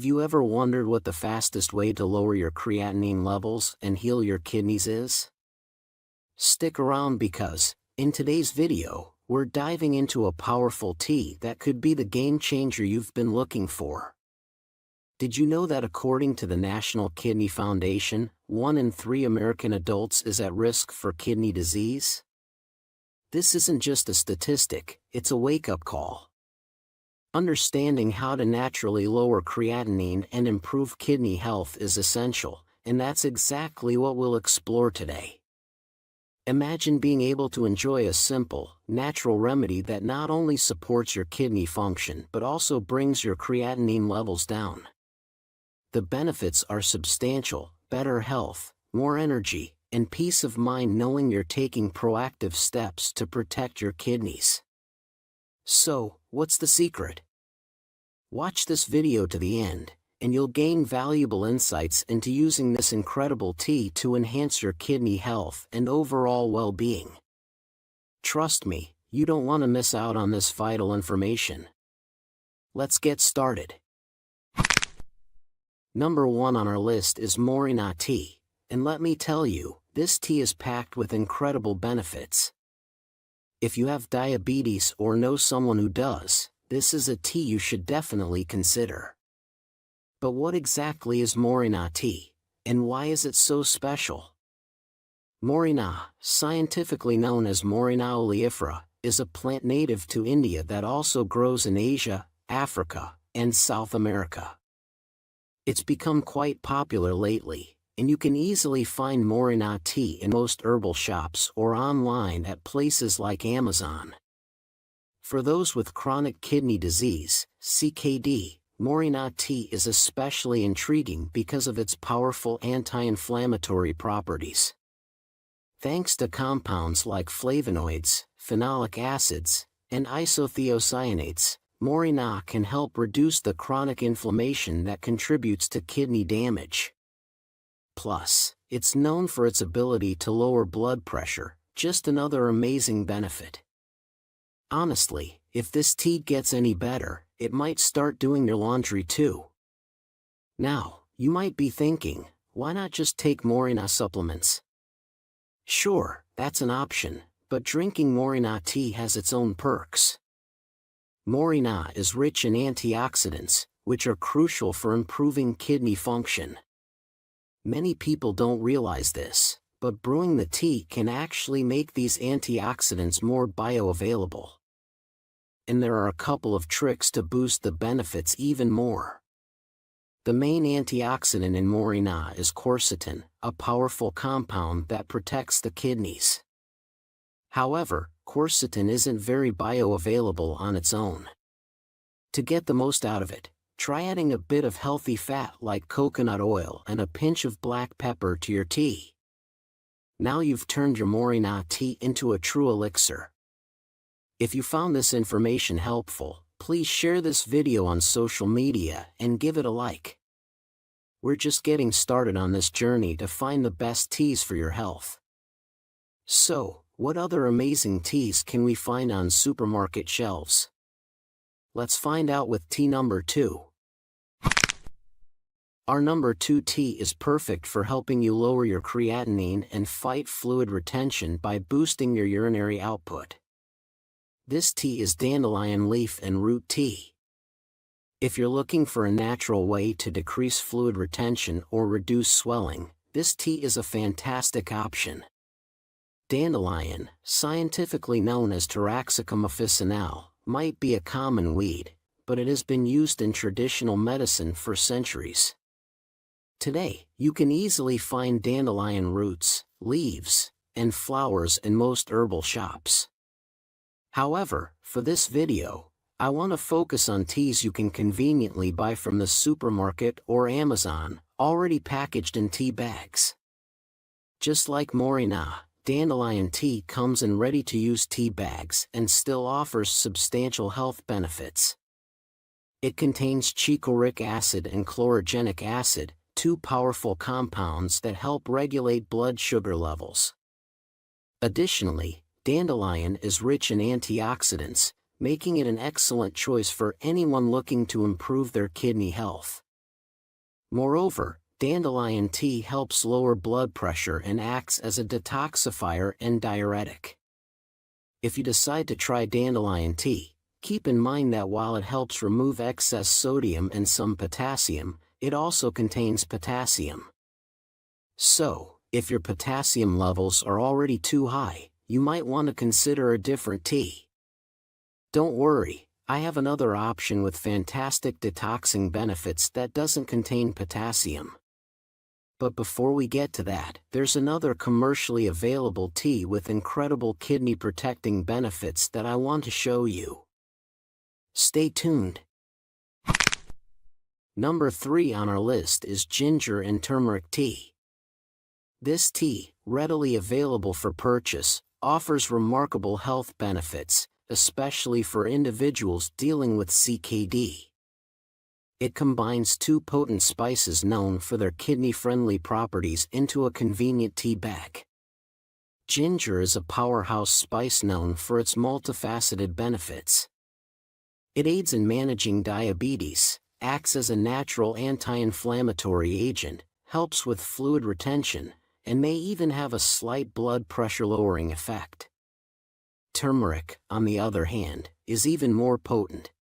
Have you ever wondered what the fastest way to lower your creatinine levels and heal your kidneys is? Stick around because, in today's video, we're diving into a powerful tea that could be the game changer you've been looking for. Did you know that according to the National Kidney Foundation, 1 in 3 American adults is at risk for kidney disease? This isn't just a statistic, it's a wake-up call. Understanding how to naturally lower creatinine and improve kidney health is essential, and that's exactly what we'll explore today. Imagine being able to enjoy a simple, natural remedy that not only supports your kidney function but also brings your creatinine levels down. The benefits are substantial: better health, more energy, and peace of mind knowing you're taking proactive steps to protect your kidneys. So, what's the secret? Watch this video to the end, and you'll gain valuable insights into using this incredible tea to enhance your kidney health and overall well-being. Trust me, you don't want to miss out on this vital information. Let's get started. Number 1 on our list is Morina Tea, and let me tell you, this tea is packed with incredible benefits. If you have diabetes or know someone who does, this is a tea you should definitely consider. But what exactly is Morina Tea, and why is it so special? Morina, scientifically known as Morina oleifera, is a plant native to India that also grows in Asia, Africa, and South America. It's become quite popular lately, and you can easily find Morina tea in most herbal shops or online at places like Amazon. For those with chronic kidney disease, CKD, Morina tea is especially intriguing because of its powerful anti-inflammatory properties. Thanks to compounds like flavonoids, phenolic acids, and isothiocyanates, Morina can help reduce the chronic inflammation that contributes to kidney damage. Plus, it's known for its ability to lower blood pressure, just another amazing benefit. Honestly, if this tea gets any better, it might start doing your laundry too. Now, you might be thinking, why not just take Morina supplements? Sure, that's an option, but drinking Morina tea has its own perks. Morina is rich in antioxidants, which are crucial for improving kidney function. Many people don't realize this, but brewing the tea can actually make these antioxidants more bioavailable. And there are a couple of tricks to boost the benefits even more. The main antioxidant in Morina is quercetin, a powerful compound that protects the kidneys. However, quercetin isn't very bioavailable on its own. To get the most out of it, try adding a bit of healthy fat like coconut oil and a pinch of black pepper to your tea. Now you've turned your Morina tea into a true elixir. If you found this information helpful, please share this video on social media and give it a like. We're just getting started on this journey to find the best teas for your health. So, what other amazing teas can we find on supermarket shelves? Let's find out with tea number 2. Our number 2 tea is perfect for helping you lower your creatinine and fight fluid retention by boosting your urinary output. This tea is dandelion leaf and root tea. If you're looking for a natural way to decrease fluid retention or reduce swelling, this tea is a fantastic option. Dandelion, scientifically known as Taraxacum officinale, might be a common weed, but it has been used in traditional medicine for centuries. Today, you can easily find dandelion roots, leaves, and flowers in most herbal shops. However, for this video, I want to focus on teas you can conveniently buy from the supermarket or Amazon, already packaged in tea bags. Just like Morina, dandelion tea comes in ready-to-use tea bags and still offers substantial health benefits. It contains chicoraic acid and chlorogenic acid, 2 powerful compounds that help regulate blood sugar levels. Additionally, dandelion is rich in antioxidants, making it an excellent choice for anyone looking to improve their kidney health. Moreover, Dandelion Tea helps lower blood pressure and acts as a detoxifier and diuretic. If you decide to try Dandelion Tea, keep in mind that while it helps remove excess sodium and some potassium, it also contains potassium. So, if your potassium levels are already too high, you might want to consider a different tea. Don't worry, I have another option with fantastic detoxing benefits that doesn't contain potassium. But before we get to that, there's another commercially available tea with incredible kidney protecting benefits that I want to show you. Stay tuned. Number 3 on our list is ginger and turmeric tea. This tea, readily available for purchase, offers remarkable health benefits, especially for individuals dealing with CKD. It combines two potent spices known for their kidney-friendly properties into a convenient tea bag. Ginger is a powerhouse spice known for its multifaceted benefits. It aids in managing diabetes, acts as a natural anti-inflammatory agent, helps with fluid retention, and may even have a slight blood pressure-lowering effect. Turmeric, on the other hand, is even more potent.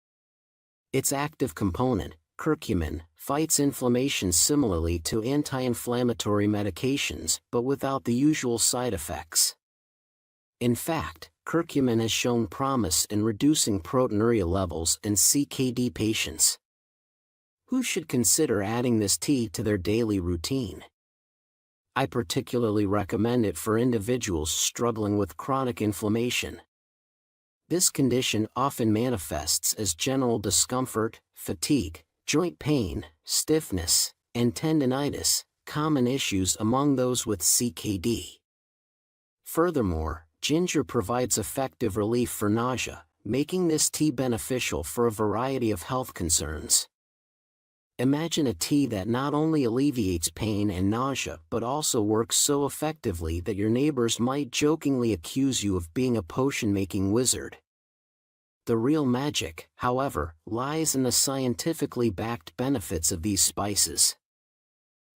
Its active component, curcumin, fights inflammation similarly to anti-inflammatory medications, but without the usual side effects. In fact, curcumin has shown promise in reducing proteinuria levels in CKD patients, who should consider adding this tea to their daily routine. I particularly recommend it for individuals struggling with chronic inflammation. This condition often manifests as general discomfort, fatigue, joint pain, stiffness, and tendinitis, common issues among those with CKD. Furthermore, ginger provides effective relief for nausea, making this tea beneficial for a variety of health concerns. Imagine a tea that not only alleviates pain and nausea but also works so effectively that your neighbors might jokingly accuse you of being a potion-making wizard. The real magic, however, lies in the scientifically backed benefits of these spices.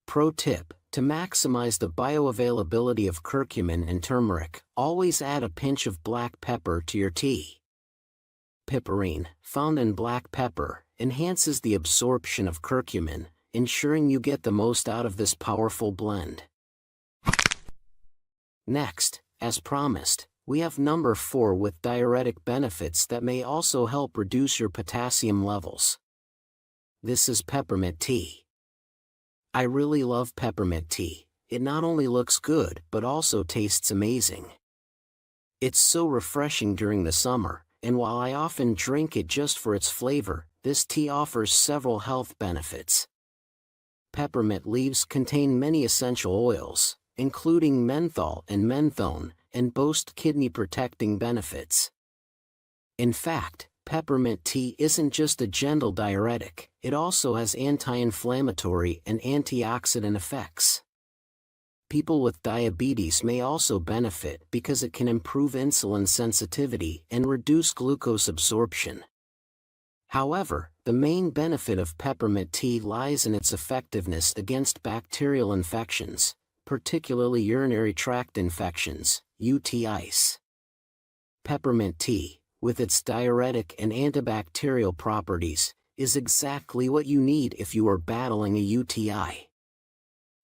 Pro tip: to maximize the bioavailability of curcumin and turmeric, always add a pinch of black pepper to your tea. Pepperine, found in black pepper, enhances the absorption of curcumin, ensuring you get the most out of this powerful blend. Next, as promised, we have number 4 with diuretic benefits that may also help reduce your potassium levels. This is peppermint tea. I really love peppermint tea. It not only looks good but also tastes amazing. It's so refreshing during the summer, and while I often drink it just for its flavor, this tea offers several health benefits. Peppermint leaves contain many essential oils, including menthol and menthone, and boast kidney-protecting benefits. In fact, peppermint tea isn't just a gentle diuretic, it also has anti-inflammatory and antioxidant effects. People with diabetes may also benefit because it can improve insulin sensitivity and reduce glucose absorption. However, the main benefit of peppermint tea lies in its effectiveness against bacterial infections, particularly urinary tract infections, UTIs. Peppermint tea, with its diuretic and antibacterial properties, is exactly what you need if you are battling a UTI.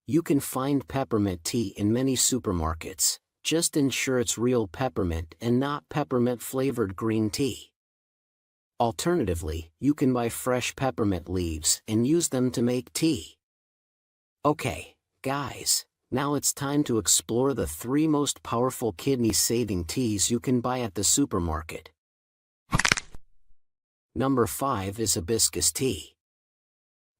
You can find peppermint tea in many supermarkets. Just ensure it's real peppermint and not peppermint-flavored green tea. Alternatively, you can buy fresh peppermint leaves and use them to make tea. Okay, guys, now it's time to explore the 3 most powerful kidney-saving teas you can buy at the supermarket. Number 5 is Hibiscus Tea.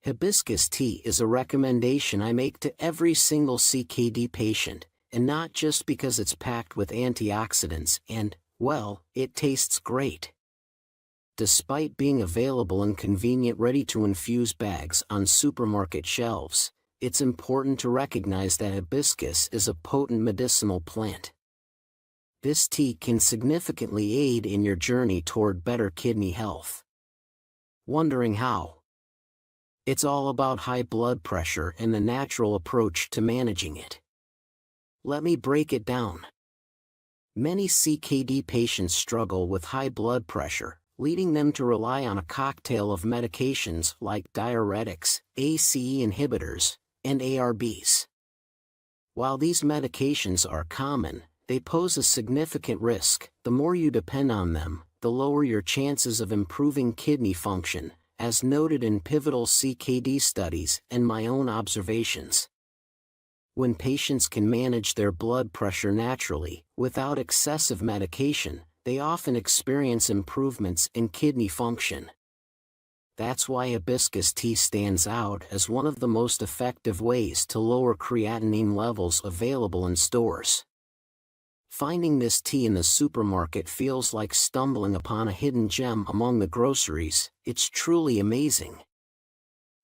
Hibiscus tea is a recommendation I make to every single CKD patient, and not just because it's packed with antioxidants and, well, it tastes great. Despite being available in convenient ready-to-infuse bags on supermarket shelves, it's important to recognize that hibiscus is a potent medicinal plant. This tea can significantly aid in your journey toward better kidney health. Wondering how? It's all about high blood pressure and the natural approach to managing it. Let me break it down. Many CKD patients struggle with high blood pressure, leading them to rely on a cocktail of medications like diuretics, ACE inhibitors, and ARBs. While these medications are common, they pose a significant risk. The more you depend on them, the lower your chances of improving kidney function, as noted in pivotal CKD studies and my own observations. When patients can manage their blood pressure naturally, without excessive medication, they often experience improvements in kidney function. That's why hibiscus tea stands out as one of the most effective ways to lower creatinine levels available in stores. Finding this tea in the supermarket feels like stumbling upon a hidden gem among the groceries. It's truly amazing.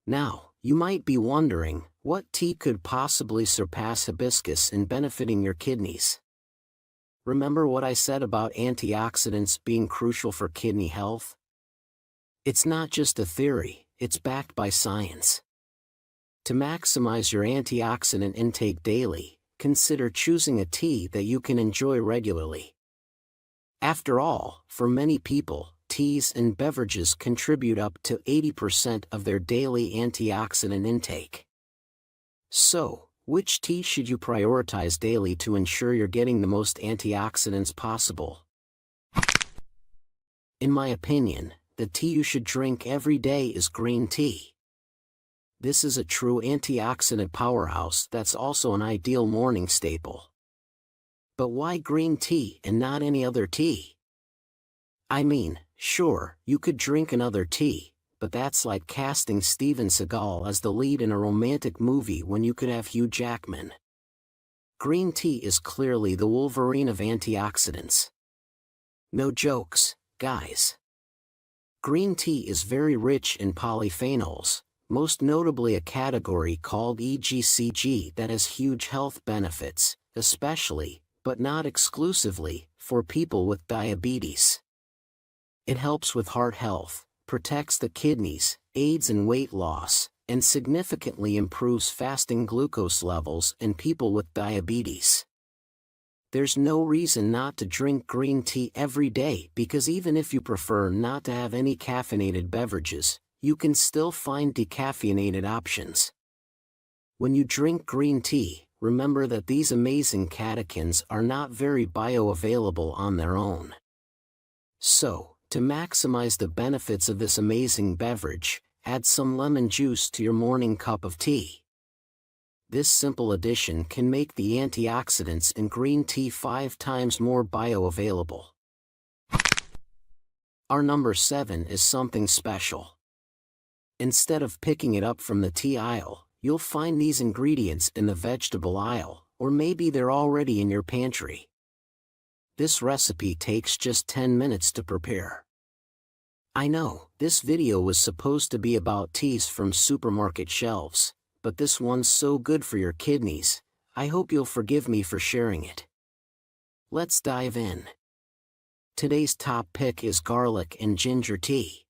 Now, you might be wondering, what tea could possibly surpass hibiscus in benefiting your kidneys? Remember what I said about antioxidants being crucial for kidney health? It's not just a theory, it's backed by science. To maximize your antioxidant intake daily, consider choosing a tea that you can enjoy regularly. After all, for many people, teas and beverages contribute up to 80% of their daily antioxidant intake. So, which tea should you prioritize daily to ensure you're getting the most antioxidants possible? In my opinion, the tea you should drink every day is green tea. This is a true antioxidant powerhouse that's also an ideal morning staple. But why green tea and not any other tea? I mean, sure, you could drink another tea, but that's like casting Steven Seagal as the lead in a romantic movie when you could have Hugh Jackman. Green tea is clearly the Wolverine of antioxidants. No jokes, guys. Green tea is very rich in polyphenols, most notably a category called EGCG that has huge health benefits, especially, but not exclusively, for people with diabetes. It helps with heart health, protects the kidneys, aids in weight loss, and significantly improves fasting glucose levels in people with diabetes. There's no reason not to drink green tea every day because even if you prefer not to have any caffeinated beverages, you can still find decaffeinated options. When you drink green tea, remember that these amazing catechins are not very bioavailable on their own. So, to maximize the benefits of this amazing beverage, add some lemon juice to your morning cup of tea. This simple addition can make the antioxidants in green tea 5 times more bioavailable. Our number 7 is something special. Instead of picking it up from the tea aisle, you'll find these ingredients in the vegetable aisle, or maybe they're already in your pantry. This recipe takes just 10 minutes to prepare. I know, this video was supposed to be about teas from supermarket shelves, but this one's so good for your kidneys, I hope you'll forgive me for sharing it. Let's dive in. Today's top pick is garlic and ginger tea.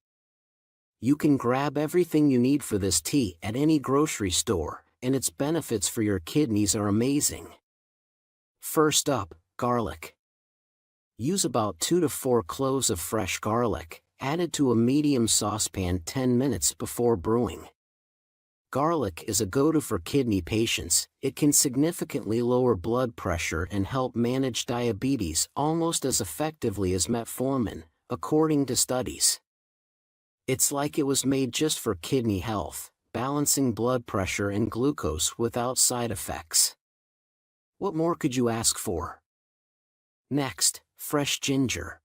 You can grab everything you need for this tea at any grocery store, and its benefits for your kidneys are amazing. First up, garlic. Use about 2 to 4 cloves of fresh garlic, added to a medium saucepan 10 minutes before brewing. Garlic is a go-to for kidney patients. It can significantly lower blood pressure and help manage diabetes almost as effectively as metformin, according to studies. It's like it was made just for kidney health, balancing blood pressure and glucose without side effects. What more could you ask for? Next, fresh ginger.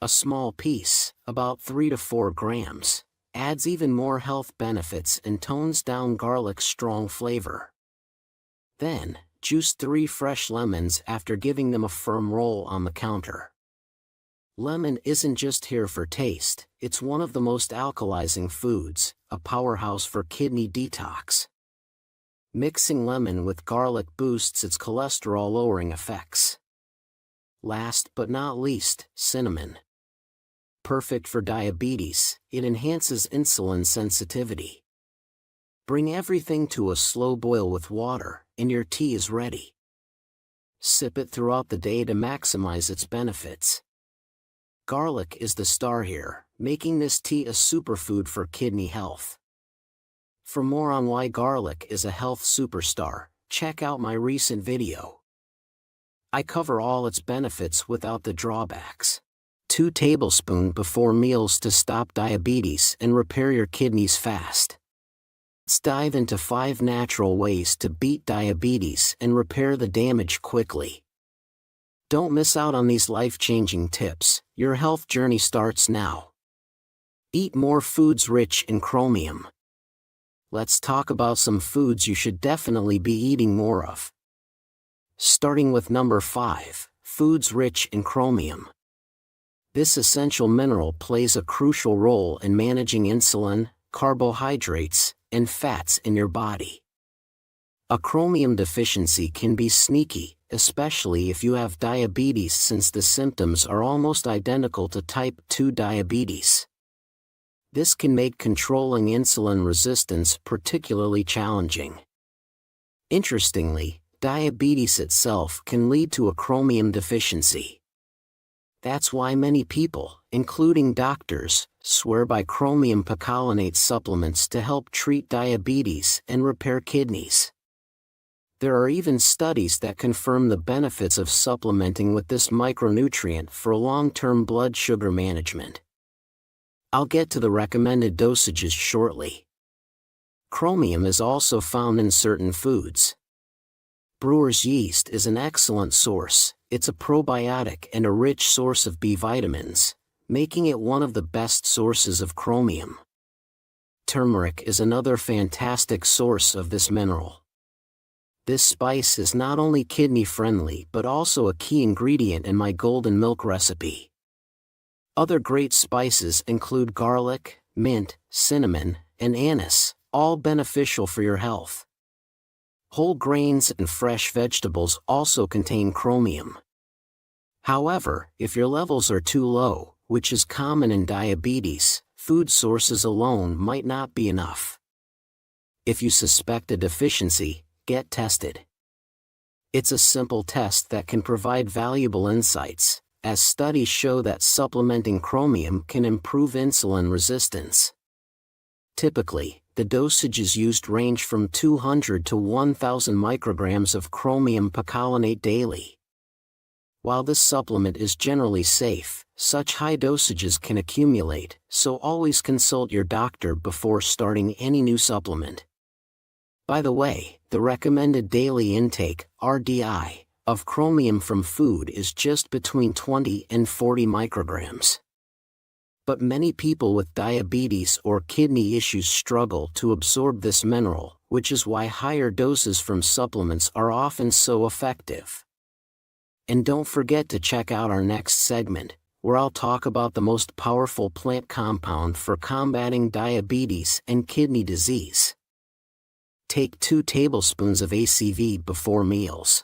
A small piece, about 3 to 4 grams, adds even more health benefits and tones down garlic's strong flavor. Then, juice 3 fresh lemons after giving them a firm roll on the counter. Lemon isn't just here for taste, it's one of the most alkalizing foods, a powerhouse for kidney detox. Mixing lemon with garlic boosts its cholesterol-lowering effects. Last but not least, cinnamon. Perfect for diabetes, it enhances insulin sensitivity. Bring everything to a slow boil with water, and your tea is ready. Sip it throughout the day to maximize its benefits. Garlic is the star here, making this tea a superfood for kidney health. For more on why garlic is a health superstar, check out my recent video. I cover all its benefits without the drawbacks. 2 tablespoons before meals to stop diabetes and repair your kidneys fast. Let's dive into 5 natural ways to beat diabetes and repair the damage quickly. Don't miss out on these life-changing tips. Your health journey starts now. Eat more foods rich in chromium. Let's talk about some foods you should definitely be eating more of. Starting with number 5, foods rich in chromium. This essential mineral plays a crucial role in managing insulin, carbohydrates, and fats in your body. A chromium deficiency can be sneaky, especially if you have diabetes, since the symptoms are almost identical to type 2 diabetes. This can make controlling insulin resistance particularly challenging. Interestingly, diabetes itself can lead to a chromium deficiency. That's why many people, including doctors, swear by chromium picolinate supplements to help treat diabetes and repair kidneys. There are even studies that confirm the benefits of supplementing with this micronutrient for long-term blood sugar management. I'll get to the recommended dosages shortly. Chromium is also found in certain foods. Brewer's yeast is an excellent source. It's a probiotic and a rich source of B vitamins, making it one of the best sources of chromium. Turmeric is another fantastic source of this mineral. This spice is not only kidney-friendly but also a key ingredient in my golden milk recipe. Other great spices include garlic, mint, cinnamon, and anise, all beneficial for your health. Whole grains and fresh vegetables also contain chromium. However, if your levels are too low, which is common in diabetes, food sources alone might not be enough. If you suspect a deficiency, get tested. It's a simple test that can provide valuable insights, as studies show that supplementing chromium can improve insulin resistance. Typically, the dosages used range from 200 to 1,000 micrograms of chromium picolinate daily. While this supplement is generally safe, such high dosages can accumulate, so always consult your doctor before starting any new supplement. By the way, the recommended daily intake, RDI, of chromium from food is just between 20 and 40 micrograms. But many people with diabetes or kidney issues struggle to absorb this mineral, which is why higher doses from supplements are often so effective. And don't forget to check out our next segment, where I'll talk about the most powerful plant compound for combating diabetes and kidney disease. Take 2 tablespoons of ACV before meals.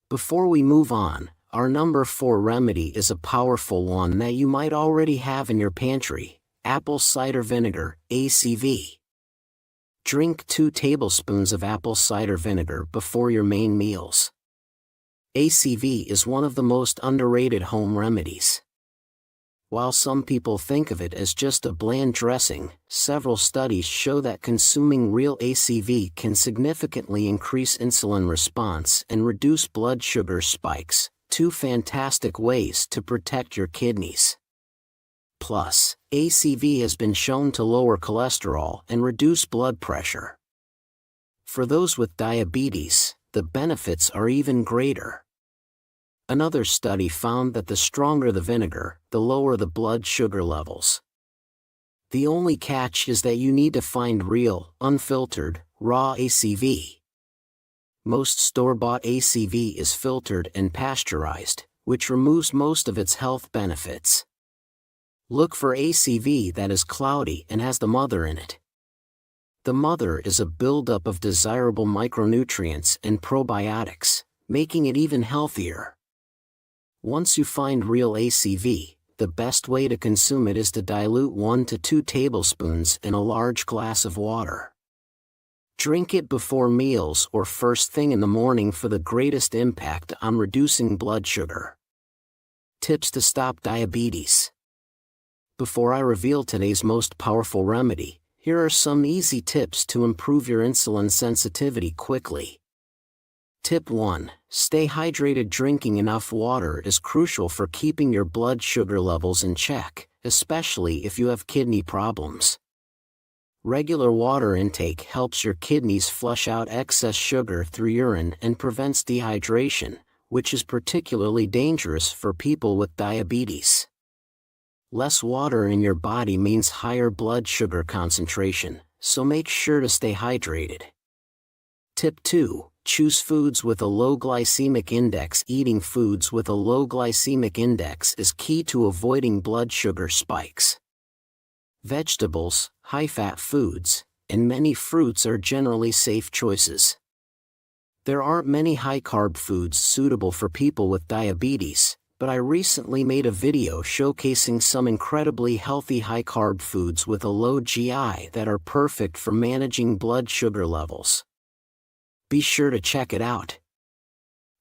Before we move on, our number 4 remedy is a powerful one that you might already have in your pantry: apple cider vinegar, ACV. Drink 2 tablespoons of apple cider vinegar before your main meals. ACV is one of the most underrated home remedies. While some people think of it as just a bland dressing, several studies show that consuming real ACV can significantly increase insulin response and reduce blood sugar spikes, 2 fantastic ways to protect your kidneys. Plus, ACV has been shown to lower cholesterol and reduce blood pressure. For those with diabetes, the benefits are even greater. Another study found that the stronger the vinegar, the lower the blood sugar levels. The only catch is that you need to find real, unfiltered, raw ACV. Most store-bought ACV is filtered and pasteurized, which removes most of its health benefits. Look for ACV that is cloudy and has the mother in it. The mother is a buildup of desirable micronutrients and probiotics, making it even healthier. Once you find real ACV, the best way to consume it is to dilute 1 to 2 tablespoons in a large glass of water. Drink it before meals or first thing in the morning for the greatest impact on reducing blood sugar. Tips to stop diabetes. Before I reveal today's most powerful remedy, here are some easy tips to improve your insulin sensitivity quickly. Tip 1. Stay hydrated. Drinking enough water is crucial for keeping your blood sugar levels in check, especially if you have kidney problems. Regular water intake helps your kidneys flush out excess sugar through urine and prevents dehydration, which is particularly dangerous for people with diabetes. Less water in your body means higher blood sugar concentration, so make sure to stay hydrated. Tip 2. Choose foods with a low glycemic index. Eating foods with a low glycemic index is key to avoiding blood sugar spikes. Vegetables, high-fat foods, and many fruits are generally safe choices. There aren't many high-carb foods suitable for people with diabetes, but I recently made a video showcasing some incredibly healthy high-carb foods with a low GI that are perfect for managing blood sugar levels. Be sure to check it out.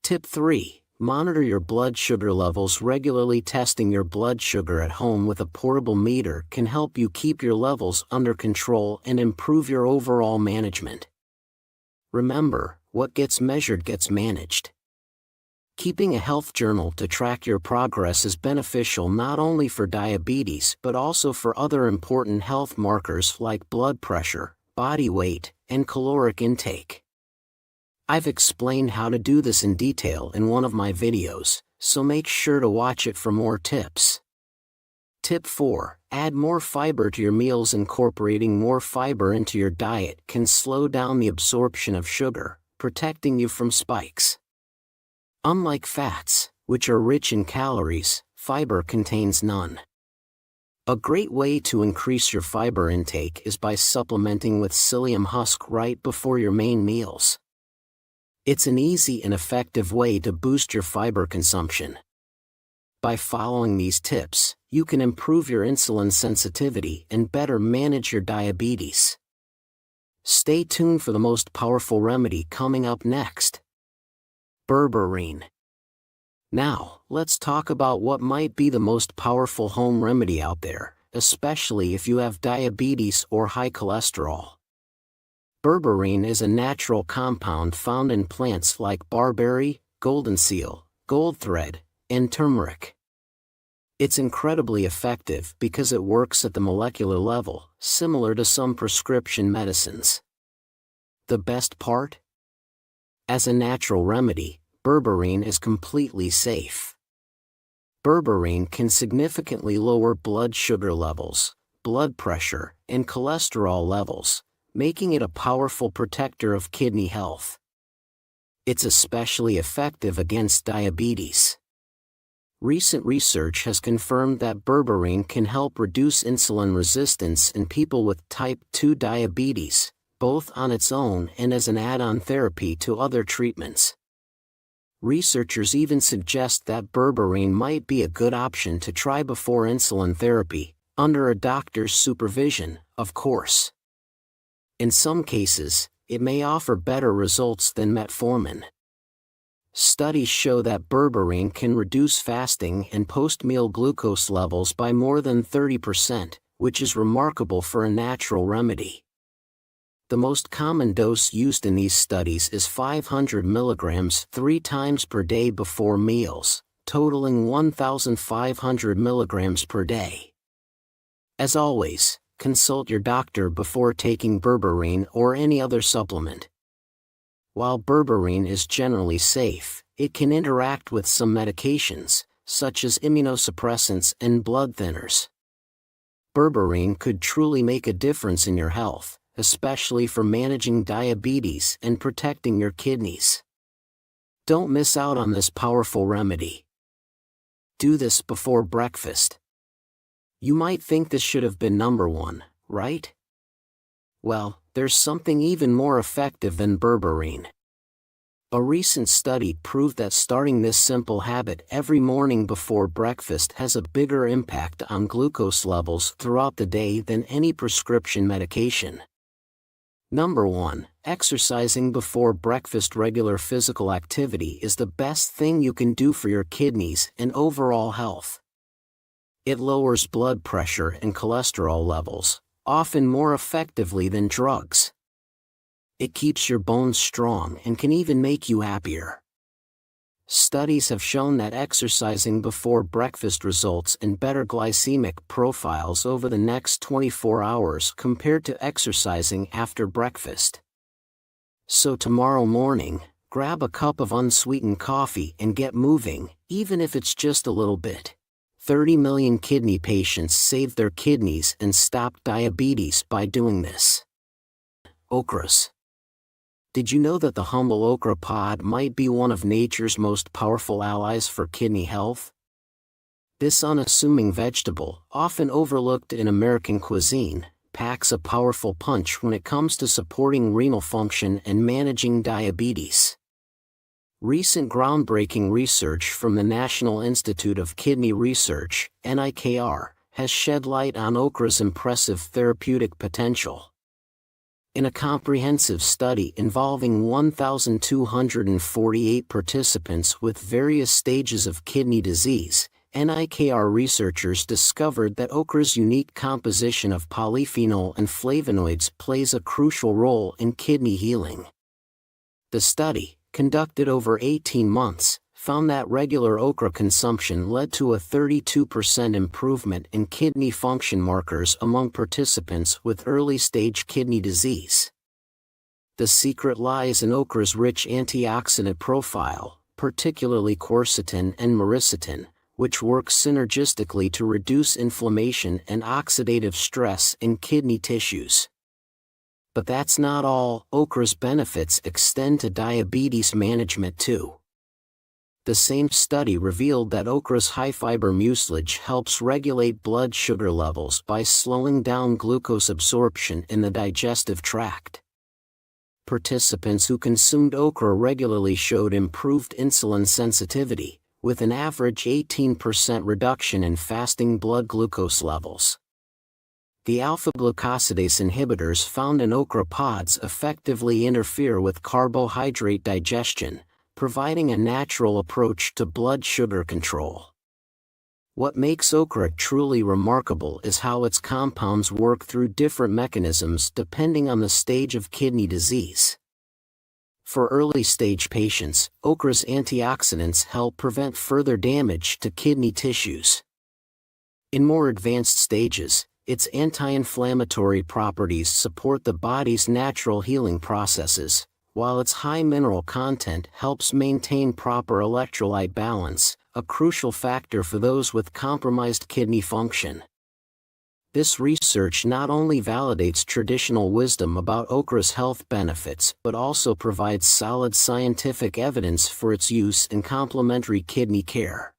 Tip 3. Monitor your blood sugar levels regularly. Testing your blood sugar at home with a portable meter can help you keep your levels under control and improve your overall management. Remember, what gets measured gets managed. Keeping a health journal to track your progress is beneficial not only for diabetes but also for other important health markers like blood pressure, body weight, and caloric intake. I've explained how to do this in detail in one of my videos, so make sure to watch it for more tips. Tip 4. Add more fiber to your meals. Incorporating more fiber into your diet can slow down the absorption of sugar, protecting you from spikes. Unlike fats, which are rich in calories, fiber contains none. A great way to increase your fiber intake is by supplementing with psyllium husk right before your main meals. It's an easy and effective way to boost your fiber consumption. By following these tips, you can improve your insulin sensitivity and better manage your diabetes. Stay tuned for the most powerful remedy coming up next. Berberine. Now, let's talk about what might be the most powerful home remedy out there, especially if you have diabetes or high cholesterol. Berberine is a natural compound found in plants like barberry, golden seal, goldthread, and turmeric. It's incredibly effective because it works at the molecular level, similar to some prescription medicines. The best part? As a natural remedy, berberine is completely safe. Berberine can significantly lower blood sugar levels, blood pressure, and cholesterol levels, making it a powerful protector of kidney health. It's especially effective against diabetes. Recent research has confirmed that berberine can help reduce insulin resistance in people with type 2 diabetes, both on its own and as an add-on therapy to other treatments. Researchers even suggest that berberine might be a good option to try before insulin therapy, under a doctor's supervision, of course. In some cases, it may offer better results than metformin. Studies show that berberine can reduce fasting and post-meal glucose levels by more than 30%, which is remarkable for a natural remedy. The most common dose used in these studies is 500 mg 3 times per day before meals, totaling 1,500 mg per day. As always, consult your doctor before taking berberine or any other supplement. While berberine is generally safe, it can interact with some medications, such as immunosuppressants and blood thinners. Berberine could truly make a difference in your health, especially for managing diabetes and protecting your kidneys. Don't miss out on this powerful remedy. Do this before breakfast. You might think this should have been number 1, right? Well, there's something even more effective than berberine. A recent study proved that starting this simple habit every morning before breakfast has a bigger impact on glucose levels throughout the day than any prescription medication. Number 1. Exercising before breakfast. Regular physical activity is the best thing you can do for your kidneys and overall health. It lowers blood pressure and cholesterol levels, often more effectively than drugs. It keeps your bones strong and can even make you happier. Studies have shown that exercising before breakfast results in better glycemic profiles over the next 24 hours compared to exercising after breakfast. So tomorrow morning, grab a cup of unsweetened coffee and get moving, even if it's just a little bit. 30 million kidney patients saved their kidneys and stopped diabetes by doing this. Okras. Did you know that the humble okra pod might be one of nature's most powerful allies for kidney health? This unassuming vegetable, often overlooked in American cuisine, packs a powerful punch when it comes to supporting renal function and managing diabetes. Recent groundbreaking research from the National Institute of Kidney Research, NIKR, has shed light on okra's impressive therapeutic potential. In a comprehensive study involving 1,248 participants with various stages of kidney disease, NIKR researchers discovered that okra's unique composition of polyphenol and flavonoids plays a crucial role in kidney healing. The study, conducted over 18 months, found that regular okra consumption led to a 32% improvement in kidney function markers among participants with early-stage kidney disease. The secret lies in okra's rich antioxidant profile, particularly quercetin and myricetin, which work synergistically to reduce inflammation and oxidative stress in kidney tissues. But that's not all. Okra's benefits extend to diabetes management too. The same study revealed that okra's high-fiber mucilage helps regulate blood sugar levels by slowing down glucose absorption in the digestive tract. Participants who consumed okra regularly showed improved insulin sensitivity, with an average 18% reduction in fasting blood glucose levels. The alpha-glucosidase inhibitors found in okra pods effectively interfere with carbohydrate digestion, providing a natural approach to blood sugar control. What makes okra truly remarkable is how its compounds work through different mechanisms depending on the stage of kidney disease. For early-stage patients, okra's antioxidants help prevent further damage to kidney tissues. In more advanced stages, its anti-inflammatory properties support the body's natural healing processes, while its high mineral content helps maintain proper electrolyte balance, a crucial factor for those with compromised kidney function. This research not only validates traditional wisdom about okra's health benefits but also provides solid scientific evidence for its use in complementary kidney care.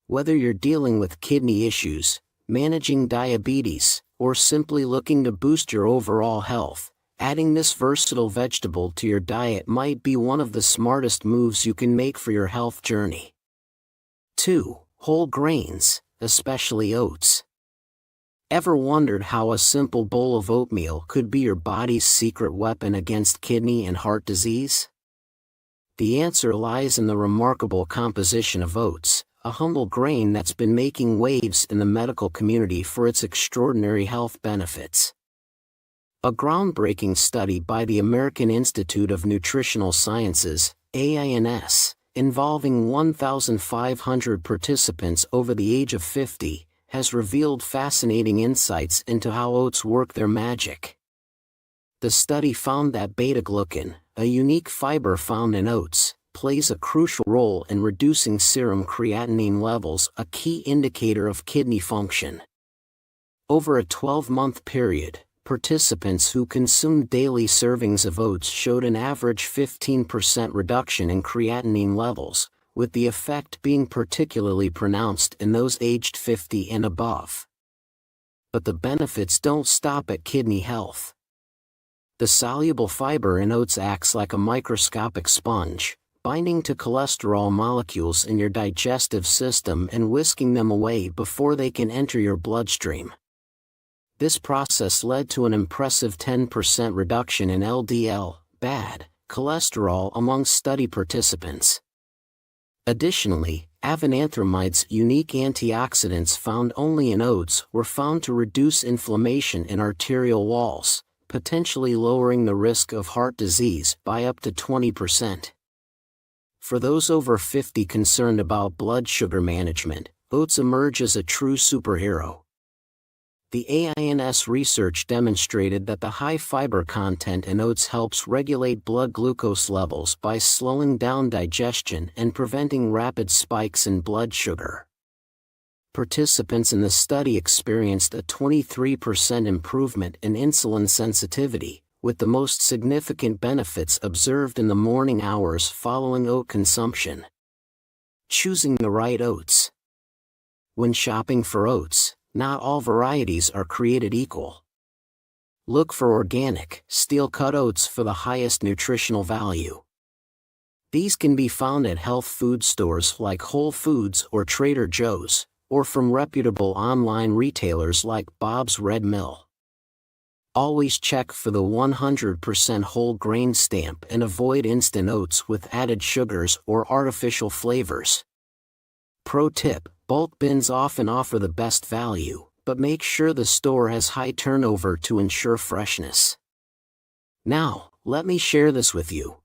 Whether you're dealing with kidney issues, managing diabetes, or simply looking to boost your overall health, adding this versatile vegetable to your diet might be one of the smartest moves you can make for your health journey. 2. Whole grains, especially oats. Ever wondered how a simple bowl of oatmeal could be your body's secret weapon against kidney and heart disease? The answer lies in the remarkable composition of oats, a humble grain that's been making waves in the medical community for its extraordinary health benefits. A groundbreaking study by the American Institute of Nutritional Sciences, AINS, involving 1,500 participants over the age of 50, has revealed fascinating insights into how oats work their magic. The study found that beta-glucan, a unique fiber found in oats, plays a crucial role in reducing serum creatinine levels, a key indicator of kidney function. Over a 12-month period, participants who consumed daily servings of oats showed an average 15% reduction in creatinine levels, with the effect being particularly pronounced in those aged 50 and above. But the benefits don't stop at kidney health. The soluble fiber in oats acts like a microscopic sponge, binding to cholesterol molecules in your digestive system and whisking them away before they can enter your bloodstream. This process led to an impressive 10% reduction in LDL, bad, cholesterol among study participants. Additionally, avenanthramide's unique antioxidants found only in oats were found to reduce inflammation in arterial walls, potentially lowering the risk of heart disease by up to 20%. For those over 50 concerned about blood sugar management, oats emerge as a true superhero. The AINS research demonstrated that the high fiber content in oats helps regulate blood glucose levels by slowing down digestion and preventing rapid spikes in blood sugar. Participants in the study experienced a 23% improvement in insulin sensitivity, with the most significant benefits observed in the morning hours following oat consumption. Choosing the right oats. When shopping for oats, not all varieties are created equal. Look for organic, steel-cut oats for the highest nutritional value. These can be found at health food stores like Whole Foods or Trader Joe's, or from reputable online retailers like Bob's Red Mill. Always check for the 100% whole grain stamp and avoid instant oats with added sugars or artificial flavors. Pro tip: bulk bins often offer the best value, but make sure the store has high turnover to ensure freshness. Now, let me share this with you.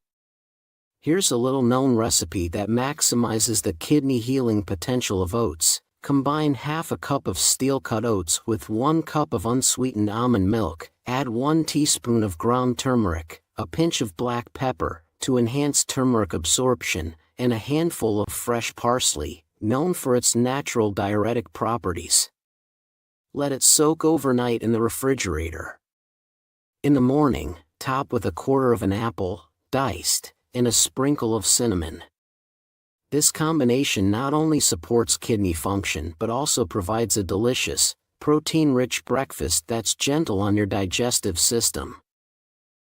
Here's a little-known recipe that maximizes the kidney healing potential of oats. Combine half a cup of steel-cut oats with 1 cup of unsweetened almond milk, add 1 teaspoon of ground turmeric, a pinch of black pepper, to enhance turmeric absorption, and a handful of fresh parsley, known for its natural diuretic properties. Let it soak overnight in the refrigerator. In the morning, top with a quarter of an apple, diced, and a sprinkle of cinnamon. This combination not only supports kidney function but also provides a delicious, protein-rich breakfast that's gentle on your digestive system.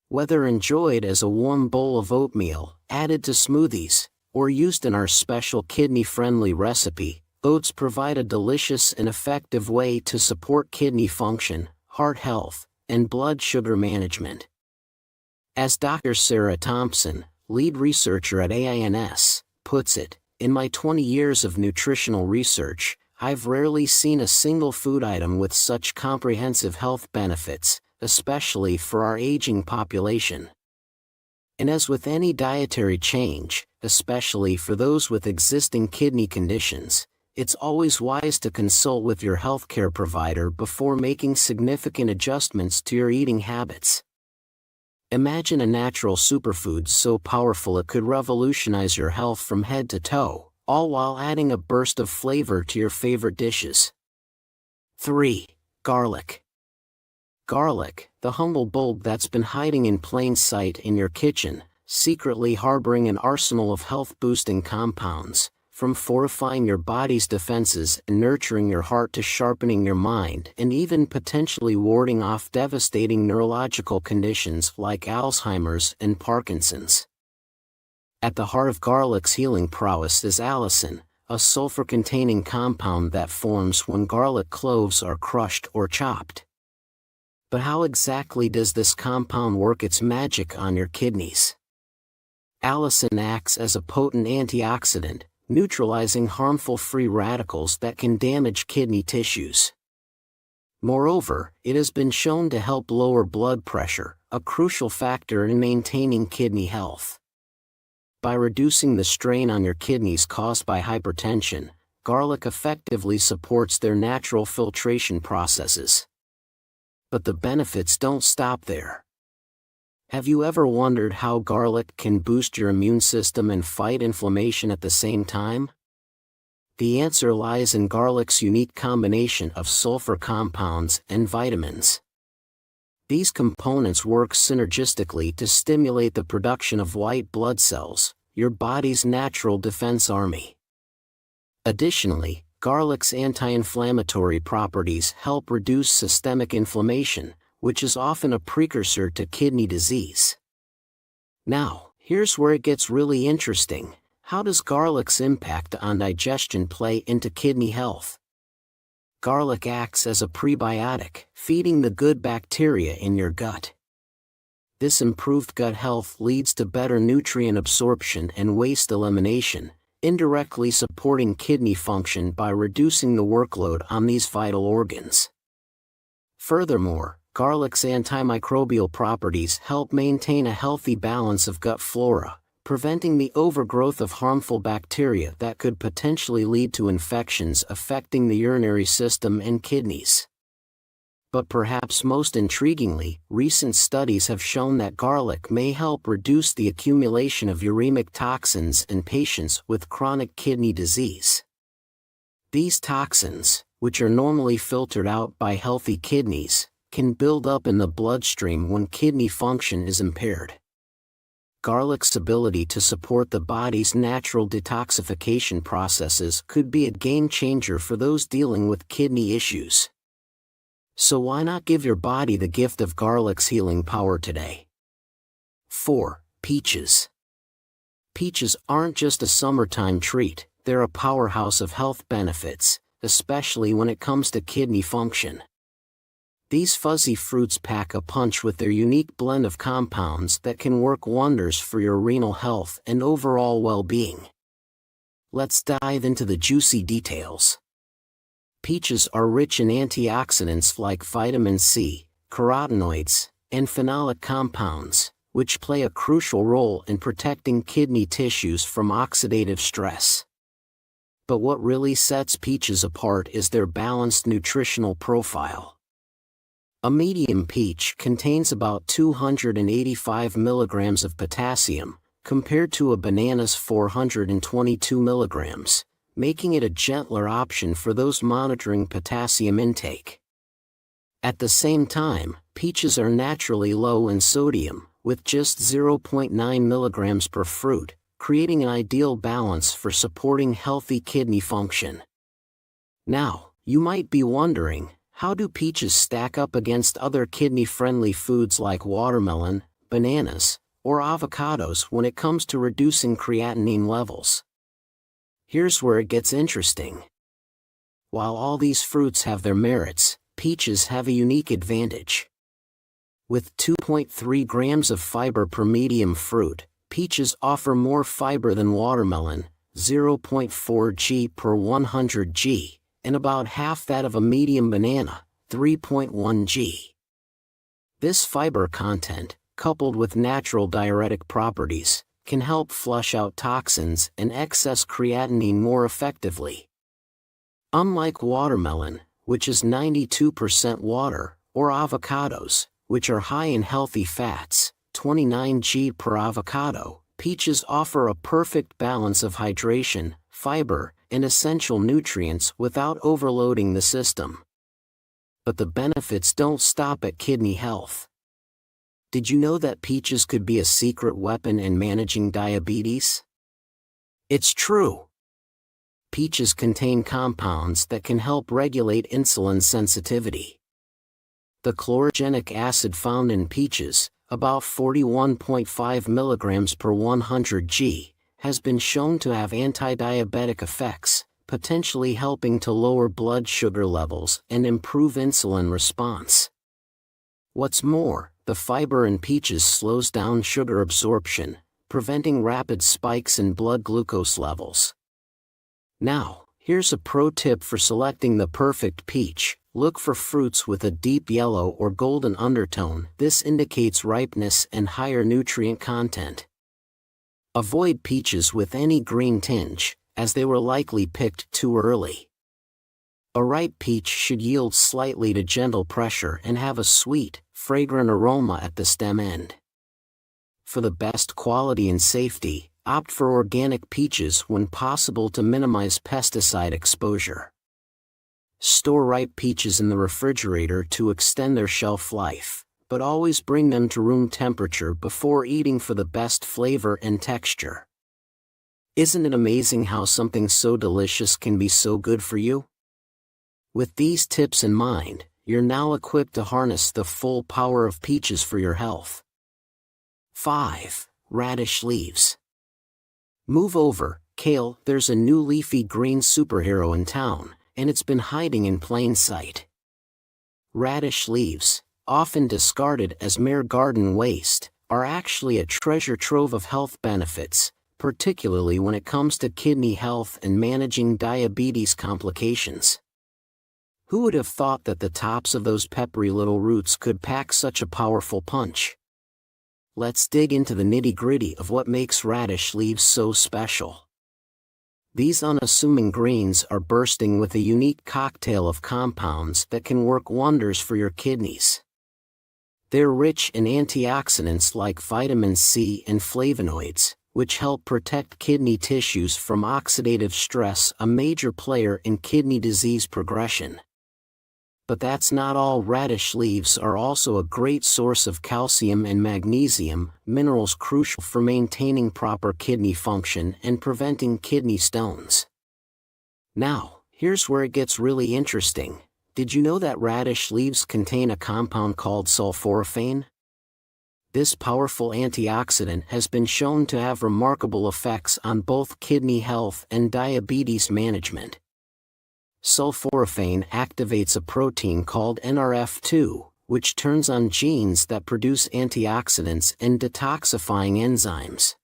Whether enjoyed as a warm bowl of oatmeal, added to smoothies, or used in our special kidney-friendly recipe, oats provide a delicious and effective way to support kidney function, heart health, and blood sugar management. As Dr. Sarah Thompson, lead researcher at AINS, puts it, in my 20 years of nutritional research, I've rarely seen a single food item with such comprehensive health benefits, especially for our aging population. And as with any dietary change, especially for those with existing kidney conditions, it's always wise to consult with your healthcare provider before making significant adjustments to your eating habits. Imagine a natural superfood so powerful it could revolutionize your health from head to toe, all while adding a burst of flavor to your favorite dishes. 3. Garlic. Garlic, the humble bulb that's been hiding in plain sight in your kitchen, secretly harboring an arsenal of health-boosting compounds, from fortifying your body's defenses and nurturing your heart to sharpening your mind and even potentially warding off devastating neurological conditions like Alzheimer's and Parkinson's. At the heart of garlic's healing prowess is allicin, a sulfur-containing compound that forms when garlic cloves are crushed or chopped. But how exactly does this compound work its magic on your kidneys? Allicin acts as a potent antioxidant, neutralizing harmful free radicals that can damage kidney tissues. Moreover, it has been shown to help lower blood pressure, a crucial factor in maintaining kidney health. By reducing the strain on your kidneys caused by hypertension, garlic effectively supports their natural filtration processes. But the benefits don't stop there. Have you ever wondered how garlic can boost your immune system and fight inflammation at the same time? The answer lies in garlic's unique combination of sulfur compounds and vitamins. These components work synergistically to stimulate the production of white blood cells, your body's natural defense army. Additionally, garlic's anti-inflammatory properties help reduce systemic inflammation, which is often a precursor to kidney disease. Now, here's where it gets really interesting. How does garlic's impact on digestion play into kidney health? Garlic acts as a prebiotic, feeding the good bacteria in your gut. This improved gut health leads to better nutrient absorption and waste elimination, indirectly supporting kidney function by reducing the workload on these vital organs. Furthermore, garlic's antimicrobial properties help maintain a healthy balance of gut flora, preventing the overgrowth of harmful bacteria that could potentially lead to infections affecting the urinary system and kidneys. But perhaps most intriguingly, recent studies have shown that garlic may help reduce the accumulation of uremic toxins in patients with chronic kidney disease. These toxins, which are normally filtered out by healthy kidneys, can build up in the bloodstream when kidney function is impaired. Garlic's ability to support the body's natural detoxification processes could be a game changer for those dealing with kidney issues. So why not give your body the gift of garlic's healing power today? 4. Peaches. Peaches aren't just a summertime treat, they're a powerhouse of health benefits, especially when it comes to kidney function. These fuzzy fruits pack a punch with their unique blend of compounds that can work wonders for your renal health and overall well-being. Let's dive into the juicy details. Peaches are rich in antioxidants like vitamin C, carotenoids, and phenolic compounds, which play a crucial role in protecting kidney tissues from oxidative stress. But what really sets peaches apart is their balanced nutritional profile. A medium peach contains about 285 milligrams of potassium, compared to a banana's 422 milligrams, making it a gentler option for those monitoring potassium intake. At the same time, peaches are naturally low in sodium, with just 0.9 milligrams per fruit, creating an ideal balance for supporting healthy kidney function. Now, you might be wondering, how do peaches stack up against other kidney-friendly foods like watermelon, bananas, or avocados when it comes to reducing creatinine levels? Here's where it gets interesting. While all these fruits have their merits, peaches have a unique advantage. With 2.3 grams of fiber per medium fruit, peaches offer more fiber than watermelon, 0.4 g per 100 g, and about half that of a medium banana, 3.1 g. This fiber content, coupled with natural diuretic properties, can help flush out toxins and excess creatinine more effectively. Unlike watermelon, which is 92% water, or avocados, which are high in healthy fats, 29 g per avocado, peaches offer a perfect balance of hydration, fiber, and essential nutrients without overloading the system. But the benefits don't stop at kidney health. Did you know that peaches could be a secret weapon in managing diabetes? It's true. Peaches contain compounds that can help regulate insulin sensitivity. The chlorogenic acid found in peaches, about 41.5 milligrams per 100 g, has been shown to have anti-diabetic effects, potentially helping to lower blood sugar levels and improve insulin response. What's more, the fiber in peaches slows down sugar absorption, preventing rapid spikes in blood glucose levels. Now, here's a pro tip for selecting the perfect peach. Look for fruits with a deep yellow or golden undertone. This indicates ripeness and higher nutrient content. Avoid peaches with any green tinge, as they were likely picked too early. A ripe peach should yield slightly to gentle pressure and have a sweet, fragrant aroma at the stem end. For the best quality and safety, opt for organic peaches when possible to minimize pesticide exposure. Store ripe peaches in the refrigerator to extend their shelf life, but always bring them to room temperature before eating for the best flavor and texture. Isn't it amazing how something so delicious can be so good for you? With these tips in mind, you're now equipped to harness the full power of peaches for your health. 5. Radish leaves. Move over, kale. There's a new leafy green superhero in town, and it's been hiding in plain sight. Radish leaves, often discarded as mere garden waste, are actually a treasure trove of health benefits, particularly when it comes to kidney health and managing diabetes complications. Who would have thought that the tops of those peppery little roots could pack such a powerful punch? Let's dig into the nitty-gritty of what makes radish leaves so special. These unassuming greens are bursting with a unique cocktail of compounds that can work wonders for your kidneys. They're rich in antioxidants like vitamin C and flavonoids, which help protect kidney tissues from oxidative stress, a major player in kidney disease progression. But that's not all. Radish leaves are also a great source of calcium and magnesium, minerals crucial for maintaining proper kidney function and preventing kidney stones. Now, here's where it gets really interesting. Did you know that radish leaves contain a compound called sulforaphane? This powerful antioxidant has been shown to have remarkable effects on both kidney health and diabetes management. Sulforaphane activates a protein called NRF2, which turns on genes that produce antioxidants and detoxifying enzymes.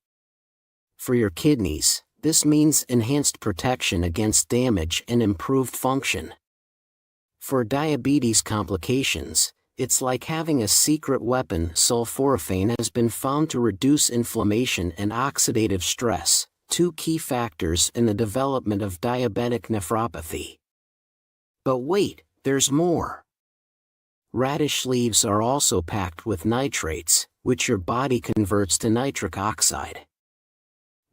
For your kidneys, this means enhanced protection against damage and improved function. For diabetes complications, it's like having a secret weapon. Sulforaphane has been found to reduce inflammation and oxidative stress, two key factors in the development of diabetic nephropathy. But wait, there's more. Radish leaves are also packed with nitrates, which your body converts to nitric oxide.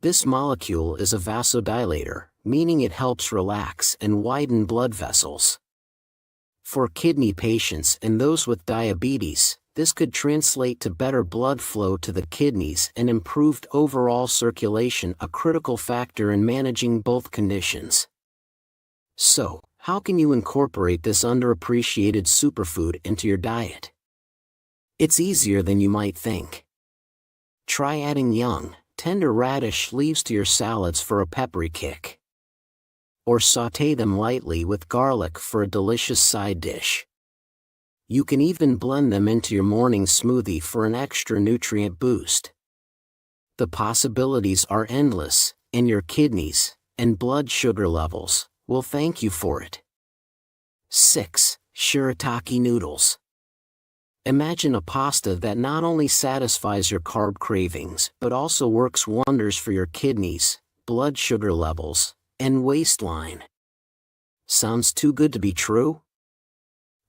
This molecule is a vasodilator, meaning it helps relax and widen blood vessels. For kidney patients and those with diabetes, this could translate to better blood flow to the kidneys and improved overall circulation, a critical factor in managing both conditions. So, how can you incorporate this underappreciated superfood into your diet? It's easier than you might think. Try adding young, tender radish leaves to your salads for a peppery kick. Or sauté them lightly with garlic for a delicious side dish. You can even blend them into your morning smoothie for an extra nutrient boost. The possibilities are endless, and your kidneys and blood sugar levels will thank you for it. 6. Shirataki Noodles. Imagine a pasta that not only satisfies your carb cravings but also works wonders for your kidneys, blood sugar levels, and waistline. Sounds too good to be true?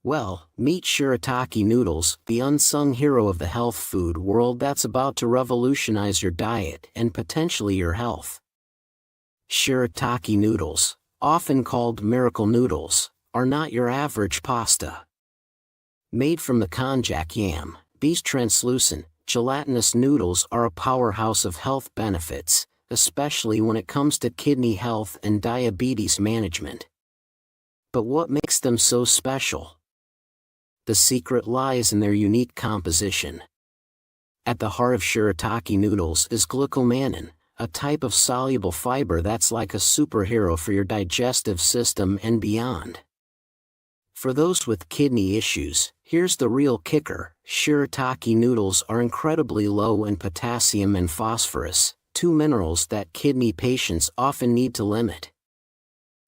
Well, meet Shirataki Noodles, the unsung hero of the health food world that's about to revolutionize your diet and potentially your health. Shirataki noodles, often called miracle noodles, are not your average pasta. Made from the konjac yam, these translucent, gelatinous noodles are a powerhouse of health benefits, especially when it comes to kidney health and diabetes management. But what makes them so special? The secret lies in their unique composition. At the heart of Shirataki noodles is glucomannan, a type of soluble fiber that's like a superhero for your digestive system and beyond. For those with kidney issues, here's the real kicker: Shirataki noodles are incredibly low in potassium and phosphorus, two minerals that kidney patients often need to limit.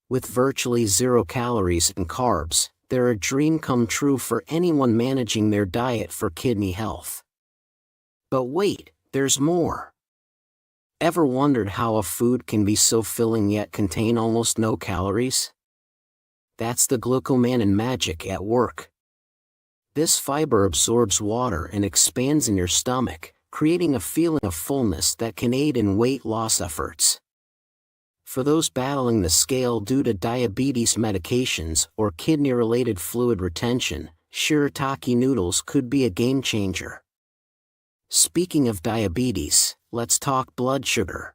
With virtually 0 calories and carbs, they're a dream come true for anyone managing their diet for kidney health. But wait, there's more. Ever wondered how a food can be so filling yet contain almost no calories? That's the glucomannan magic at work. This fiber absorbs water and expands in your stomach, creating a feeling of fullness that can aid in weight loss efforts. For those battling the scale due to diabetes medications or kidney-related fluid retention, Shirataki noodles could be a game changer. Speaking of diabetes, let's talk blood sugar.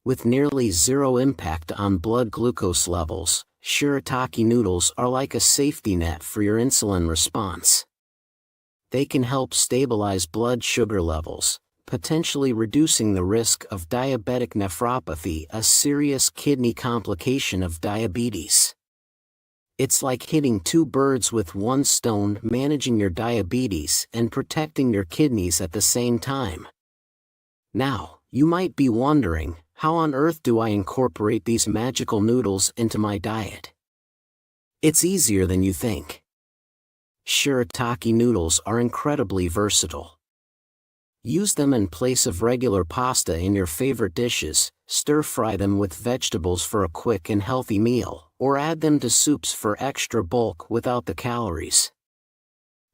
With nearly 0 impact on blood glucose levels, Shirataki noodles are like a safety net for your insulin response. They can help stabilize blood sugar levels, potentially reducing the risk of diabetic nephropathy, a serious kidney complication of diabetes. It's like hitting two birds with one stone, managing your diabetes and protecting your kidneys at the same time. Now, you might be wondering, how on earth do I incorporate these magical noodles into my diet? It's easier than you think. Shirataki noodles are incredibly versatile. Use them in place of regular pasta in your favorite dishes, stir-fry them with vegetables for a quick and healthy meal, or add them to soups for extra bulk without the calories.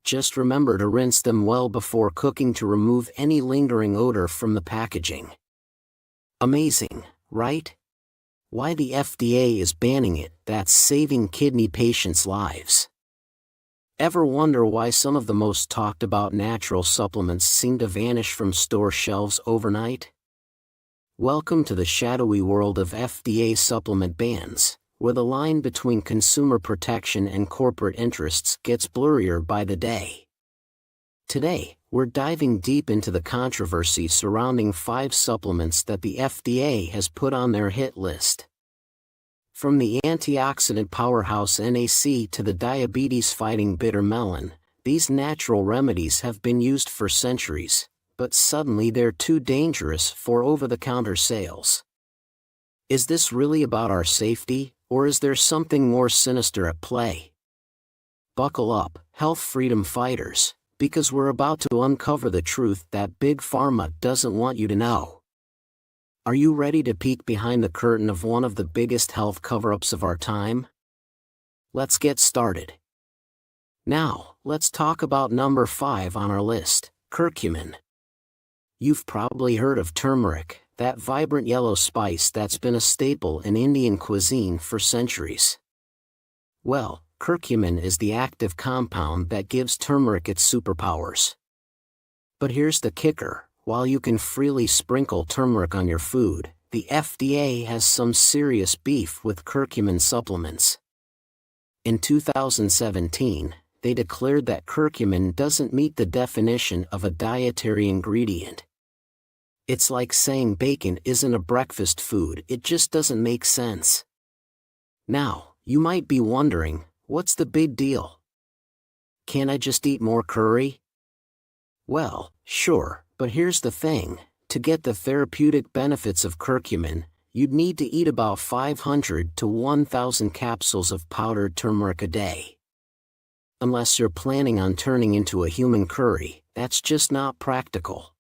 Just remember to rinse them well before cooking to remove any lingering odor from the packaging. Amazing, right? Why the FDA is banning it, that's saving kidney patients' lives. Ever wonder why some of the most talked about natural supplements seem to vanish from store shelves overnight? Welcome to the shadowy world of FDA supplement bans, where the line between consumer protection and corporate interests gets blurrier by the day. Today, we're diving deep into the controversy surrounding 5 supplements that the FDA has put on their hit list. From the antioxidant powerhouse NAC to the diabetes-fighting bitter melon, these natural remedies have been used for centuries, but suddenly they're too dangerous for over-the-counter sales. Is this really about our safety, or is there something more sinister at play? Buckle up, health freedom fighters, because we're about to uncover the truth that Big Pharma doesn't want you to know. Are you ready to peek behind the curtain of one of the biggest health cover-ups of our time? Let's get started. Now, let's talk about number 5 on our list, curcumin. You've probably heard of turmeric, that vibrant yellow spice that's been a staple in Indian cuisine for centuries. Well, curcumin is the active compound that gives turmeric its superpowers. But here's the kicker. While you can freely sprinkle turmeric on your food, the FDA has some serious beef with curcumin supplements. In 2017, they declared that curcumin doesn't meet the definition of a dietary ingredient. It's like saying bacon isn't a breakfast food, it just doesn't make sense. Now, you might be wondering, what's the big deal? Can't I just eat more curry? Well, sure. But here's the thing, to get the therapeutic benefits of curcumin, you'd need to eat about 500 to 1,000 capsules of powdered turmeric a day. Unless you're planning on turning into a human curry, that's just not practical.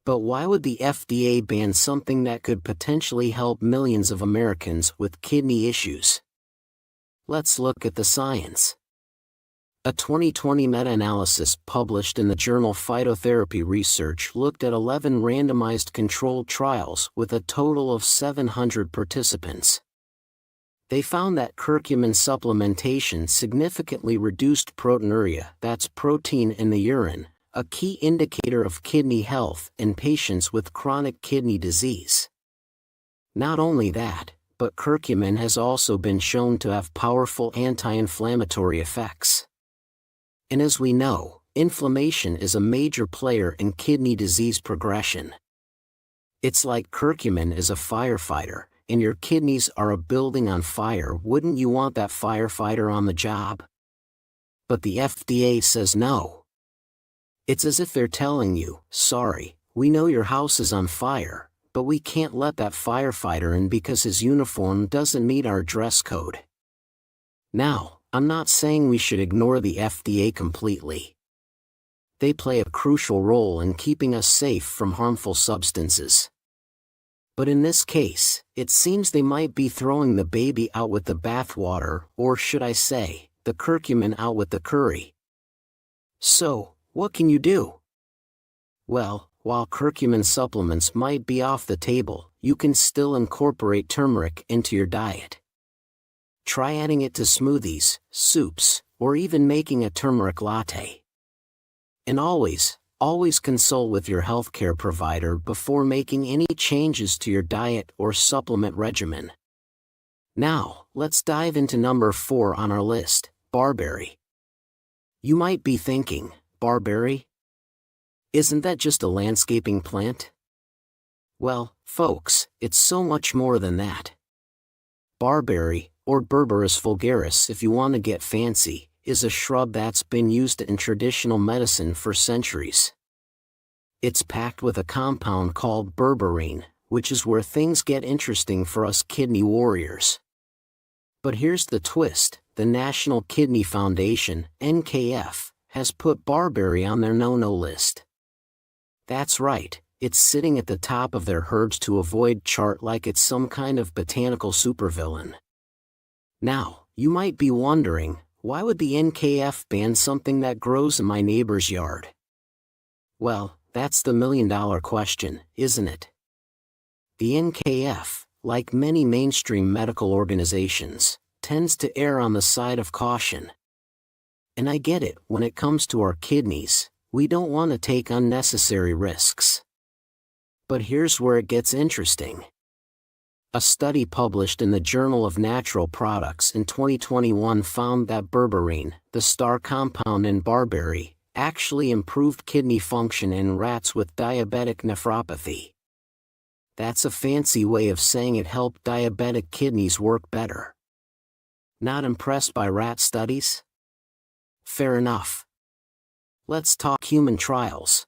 But why would the FDA ban something that could potentially help millions of Americans with kidney issues? Let's look at the science. A 2020 meta-analysis published in the journal Phytotherapy Research looked at 11 randomized controlled trials with a total of 700 participants. They found that curcumin supplementation significantly reduced proteinuria, that's protein in the urine, a key indicator of kidney health in patients with chronic kidney disease. Not only that, but curcumin has also been shown to have powerful anti-inflammatory effects. And as we know, inflammation is a major player in kidney disease progression. It's like curcumin is a firefighter, and your kidneys are a building on fire. Wouldn't you want that firefighter on the job? But the FDA says no. It's as if they're telling you, sorry, we know your house is on fire, but we can't let that firefighter in because his uniform doesn't meet our dress code. Now, I'm not saying we should ignore the FDA completely. They play a crucial role in keeping us safe from harmful substances. But in this case, it seems they might be throwing the baby out with the bathwater, or should I say, the curcumin out with the curry. So, what can you do? Well, while curcumin supplements might be off the table, you can still incorporate turmeric into your diet. Try adding it to smoothies, soups, or even making a turmeric latte. And always consult with your healthcare provider before making any changes to your diet or supplement regimen. Now, let's dive into number 4 on our list, barberry. You might be thinking, barberry? Isn't that just a landscaping plant? Well, folks, it's so much more than that. Barberry, or Berberis vulgaris if you want to get fancy, is a shrub that's been used in traditional medicine for centuries. It's packed with a compound called berberine, which is where things get interesting for us kidney warriors. But here's the twist: the National Kidney Foundation, NKF, has put barberry on their no-no list. That's right, it's sitting at the top of their herbs to avoid chart like it's some kind of botanical supervillain. Now, you might be wondering, why would the NKF ban something that grows in my neighbor's yard? Well, that's the million-dollar question, isn't it? The NKF, like many mainstream medical organizations, tends to err on the side of caution. And I get it, when it comes to our kidneys, we don't want to take unnecessary risks. But here's where it gets interesting. A study published in the Journal of Natural Products in 2021 found that berberine, the star compound in barberry, actually improved kidney function in rats with diabetic nephropathy. That's a fancy way of saying it helped diabetic kidneys work better. Not impressed by rat studies? Fair enough. Let's talk human trials.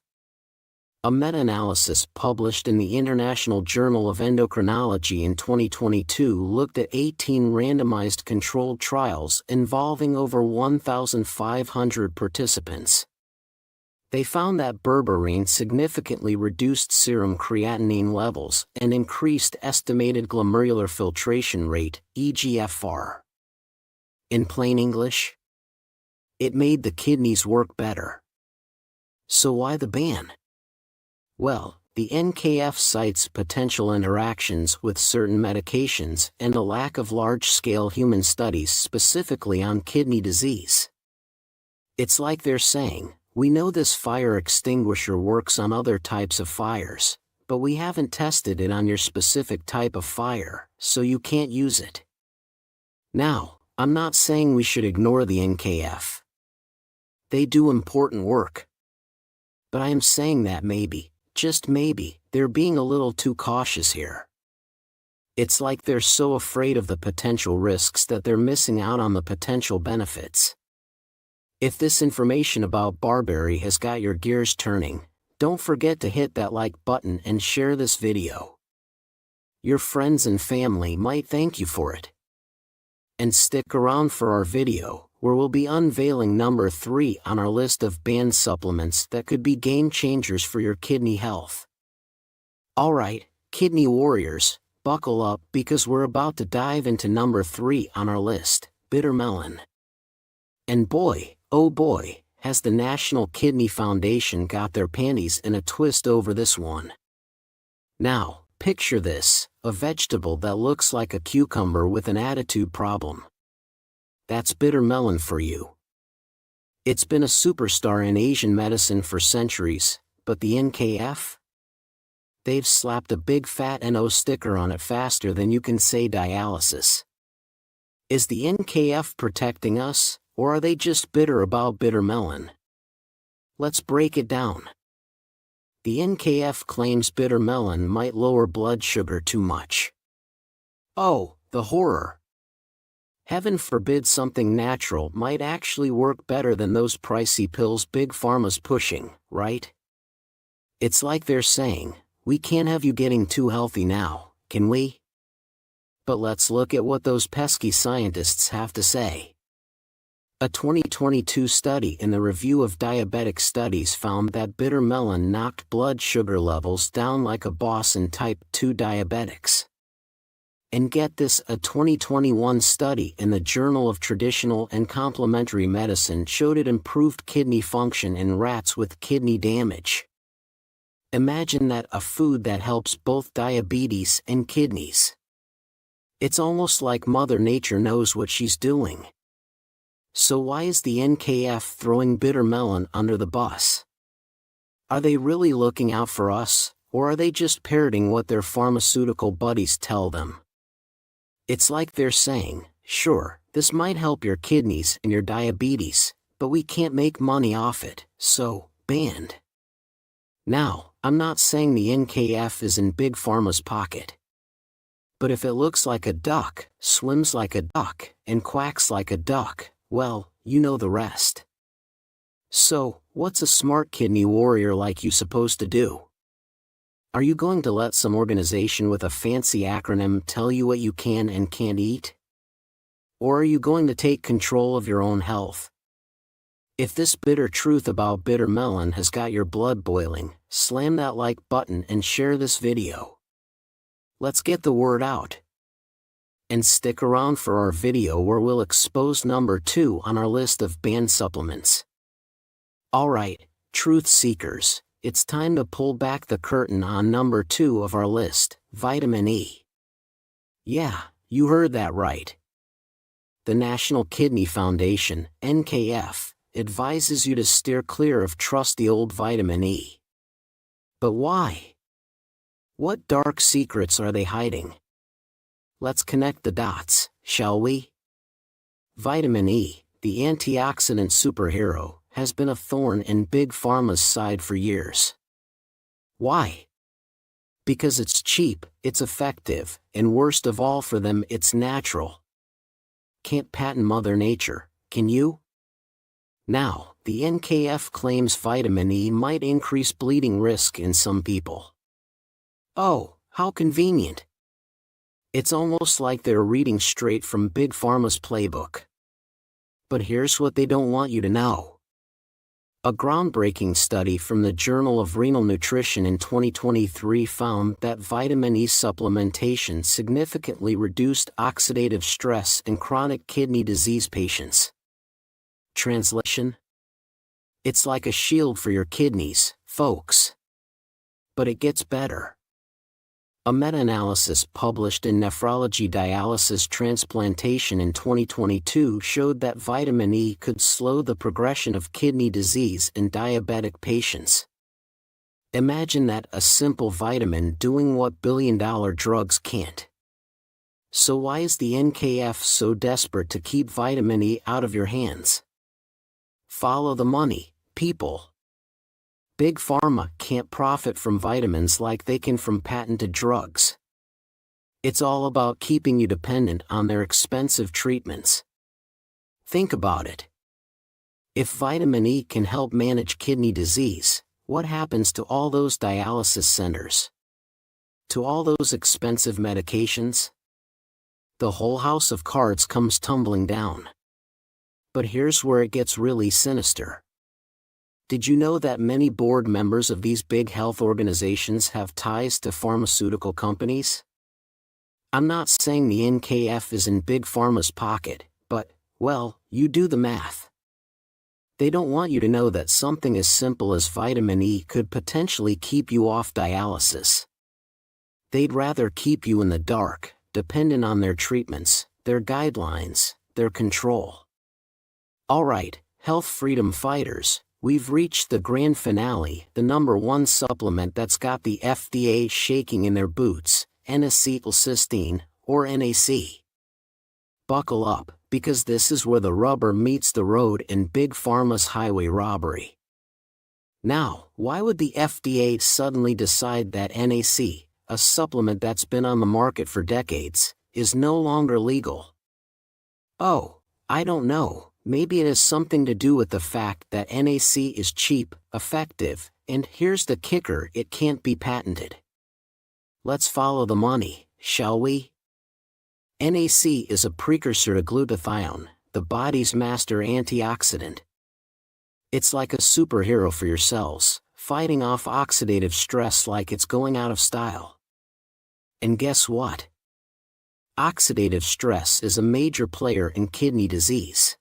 A meta-analysis published in the International Journal of Endocrinology in 2022 looked at 18 randomized controlled trials involving over 1,500 participants. They found that berberine significantly reduced serum creatinine levels and increased estimated glomerular filtration rate, eGFR. In plain English, it made the kidneys work better. So why the ban? Well, the NKF cites potential interactions with certain medications and a lack of large-scale human studies specifically on kidney disease. It's like they're saying, we know this fire extinguisher works on other types of fires, but we haven't tested it on your specific type of fire, so you can't use it. Now, I'm not saying we should ignore the NKF. They do important work. But I am saying that maybe, just maybe, they're being a little too cautious here. It's like they're so afraid of the potential risks that they're missing out on the potential benefits. If this information about barberry has got your gears turning, don't forget to hit that like button and share this video. Your friends and family might thank you for it. And stick around for our video, where we'll be unveiling number 3 on our list of banned supplements that could be game changers for your kidney health. Alright, kidney warriors, buckle up because we're about to dive into number 3 on our list, bitter melon. And boy, oh boy, has the National Kidney Foundation got their panties in a twist over this one. Now, picture this, a vegetable that looks like a cucumber with an attitude problem. That's bitter melon for you. It's been a superstar in Asian medicine for centuries, but the NKF? They've slapped a big fat NO sticker on it faster than you can say dialysis. Is the NKF protecting us, or are they just bitter about bitter melon? Let's break it down. The NKF claims bitter melon might lower blood sugar too much. Oh, the horror. Heaven forbid something natural might actually work better than those pricey pills Big Pharma's pushing, right? It's like they're saying, we can't have you getting too healthy now, can we? But let's look at what those pesky scientists have to say. A 2022 study in the Review of Diabetic Studies found that bitter melon knocked blood sugar levels down like a boss in type 2 diabetics. And get this, a 2021 study in the Journal of Traditional and Complementary Medicine showed it improved kidney function in rats with kidney damage. Imagine that, a food that helps both diabetes and kidneys. It's almost like Mother Nature knows what she's doing. So why is the NKF throwing bitter melon under the bus? Are they really looking out for us, or are they just parroting what their pharmaceutical buddies tell them? It's like they're saying, sure, this might help your kidneys and your diabetes, but we can't make money off it, so, banned. Now, I'm not saying the NKF is in Big Pharma's pocket. But if it looks like a duck, swims like a duck, and quacks like a duck, well, you know the rest. So, what's a smart kidney warrior like you supposed to do? Are you going to let some organization with a fancy acronym tell you what you can and can't eat? Or are you going to take control of your own health? If this bitter truth about bitter melon has got your blood boiling, slam that like button and share this video. Let's get the word out. And stick around for our video where we'll expose number 2 on our list of banned supplements. Alright, truth seekers, it's time to pull back the curtain on number 2 of our list, vitamin E. Yeah, you heard that right. The National Kidney Foundation, NKF, advises you to steer clear of trusty old vitamin E. But why? What dark secrets are they hiding? Let's connect the dots, shall we? Vitamin E, the antioxidant superhero, has been a thorn in Big Pharma's side for years. Why? Because it's cheap, it's effective, and worst of all for them, it's natural. Can't patent Mother Nature, can you? Now, the NKF claims vitamin E might increase bleeding risk in some people. Oh, how convenient. It's almost like they're reading straight from Big Pharma's playbook. But here's what they don't want you to know. A groundbreaking study from the Journal of Renal Nutrition in 2023 found that vitamin E supplementation significantly reduced oxidative stress in chronic kidney disease patients. Translation? It's like a shield for your kidneys, folks. But it gets better. A meta-analysis published in Nephrology Dialysis Transplantation in 2022 showed that vitamin E could slow the progression of kidney disease in diabetic patients. Imagine that, a simple vitamin doing what billion-dollar drugs can't. So why is the NKF so desperate to keep vitamin E out of your hands? Follow the money, people. Big Pharma can't profit from vitamins like they can from patented drugs. It's all about keeping you dependent on their expensive treatments. Think about it. If vitamin E can help manage kidney disease, what happens to all those dialysis centers? To all those expensive medications? The whole house of cards comes tumbling down. But here's where it gets really sinister. Did you know that many board members of these big health organizations have ties to pharmaceutical companies? I'm not saying the NKF is in Big Pharma's pocket, but, well, you do the math. They don't want you to know that something as simple as vitamin E could potentially keep you off dialysis. They'd rather keep you in the dark, dependent on their treatments, their guidelines, their control. Alright, health freedom fighters, we've reached the grand finale, the number 1 supplement that's got the FDA shaking in their boots, N-acetylcysteine, or NAC. Buckle up, because this is where the rubber meets the road in Big Pharma's highway robbery. Now, why would the FDA suddenly decide that NAC, a supplement that's been on the market for decades, is no longer legal? Oh, I don't know. Maybe it has something to do with the fact that NAC is cheap, effective, and here's the kicker, it can't be patented. Let's follow the money, shall we? NAC is a precursor to glutathione, the body's master antioxidant. It's like a superhero for your cells, fighting off oxidative stress like it's going out of style. And guess what? Oxidative stress is a major player in kidney disease.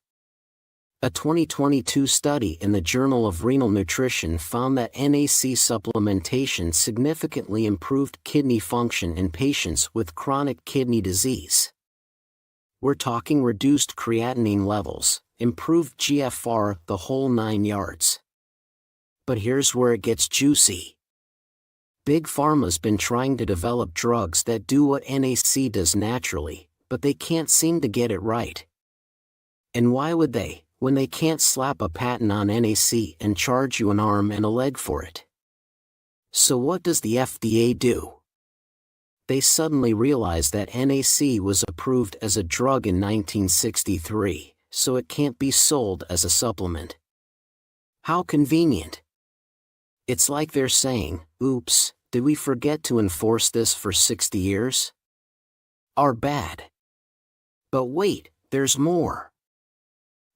A 2022 study in the Journal of Renal Nutrition found that NAC supplementation significantly improved kidney function in patients with chronic kidney disease. We're talking reduced creatinine levels, improved GFR, the whole 9 yards. But here's where it gets juicy. Big Pharma's been trying to develop drugs that do what NAC does naturally, but they can't seem to get it right. And why would they, when they can't slap a patent on NAC and charge you an arm and a leg for it? So what does the FDA do? They suddenly realized that NAC was approved as a drug in 1963, so it can't be sold as a supplement. How convenient! It's like they're saying, oops, did we forget to enforce this for 60 years? Our bad. But wait, there's more.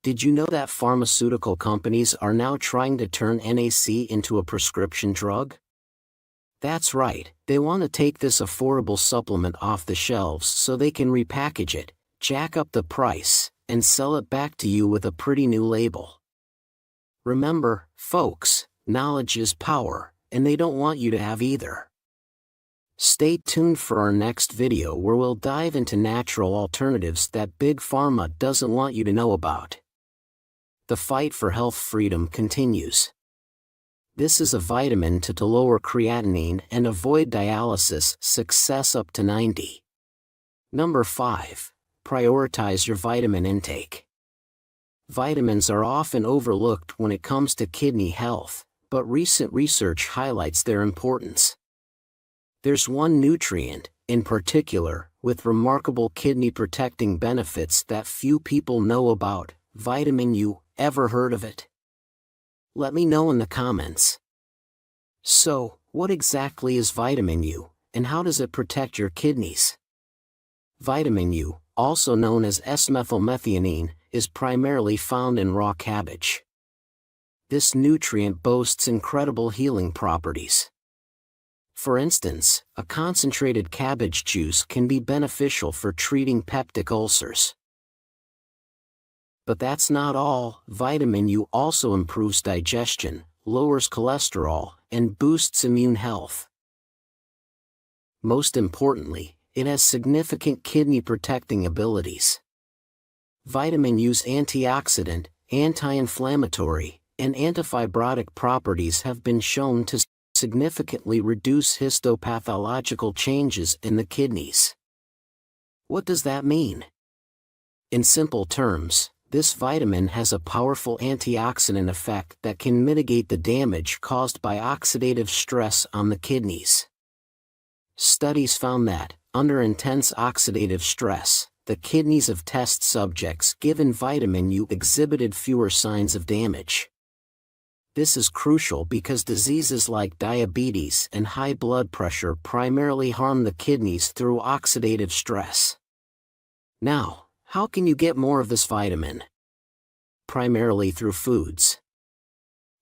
Did you know that pharmaceutical companies are now trying to turn NAC into a prescription drug? That's right, they want to take this affordable supplement off the shelves so they can repackage it, jack up the price, and sell it back to you with a pretty new label. Remember, folks, knowledge is power, and they don't want you to have either. Stay tuned for our next video where we'll dive into natural alternatives that Big Pharma doesn't want you to know about. The fight for health freedom continues. This is a vitamin to lower creatinine and avoid dialysis, success up to 90. Number 5. Prioritize your vitamin intake. Vitamins are often overlooked when it comes to kidney health, but recent research highlights their importance. There's one nutrient, in particular, with remarkable kidney-protecting benefits that few people know about, vitamin U. Ever heard of it? Let me know in the comments. So, what exactly is vitamin U, and how does it protect your kidneys? Vitamin U, also known as S-methylmethionine, is primarily found in raw cabbage. This nutrient boasts incredible healing properties. For instance, a concentrated cabbage juice can be beneficial for treating peptic ulcers. But that's not all. Vitamin U also improves digestion, lowers cholesterol, and boosts immune health. Most importantly, it has significant kidney-protecting abilities. Vitamin U's antioxidant, anti-inflammatory, and antifibrotic properties have been shown to significantly reduce histopathological changes in the kidneys. What does that mean? In simple terms, this vitamin has a powerful antioxidant effect that can mitigate the damage caused by oxidative stress on the kidneys. Studies found that, under intense oxidative stress, the kidneys of test subjects given vitamin U exhibited fewer signs of damage. This is crucial because diseases like diabetes and high blood pressure primarily harm the kidneys through oxidative stress. Now, how can you get more of this vitamin? Primarily through foods.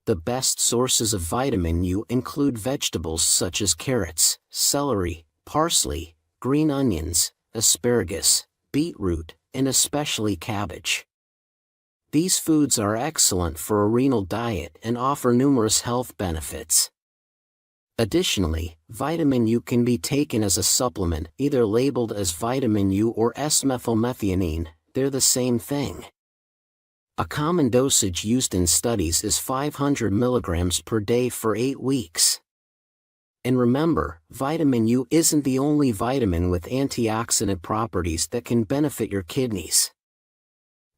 The best sources of vitamin U include vegetables such as carrots, celery, parsley, green onions, asparagus, beetroot, and especially cabbage. These foods are excellent for a renal diet and offer numerous health benefits. Additionally, vitamin U can be taken as a supplement, either labeled as vitamin U or S-methylmethionine, they're the same thing. A common dosage used in studies is 500 mg per day for 8 weeks. And remember, vitamin U isn't the only vitamin with antioxidant properties that can benefit your kidneys.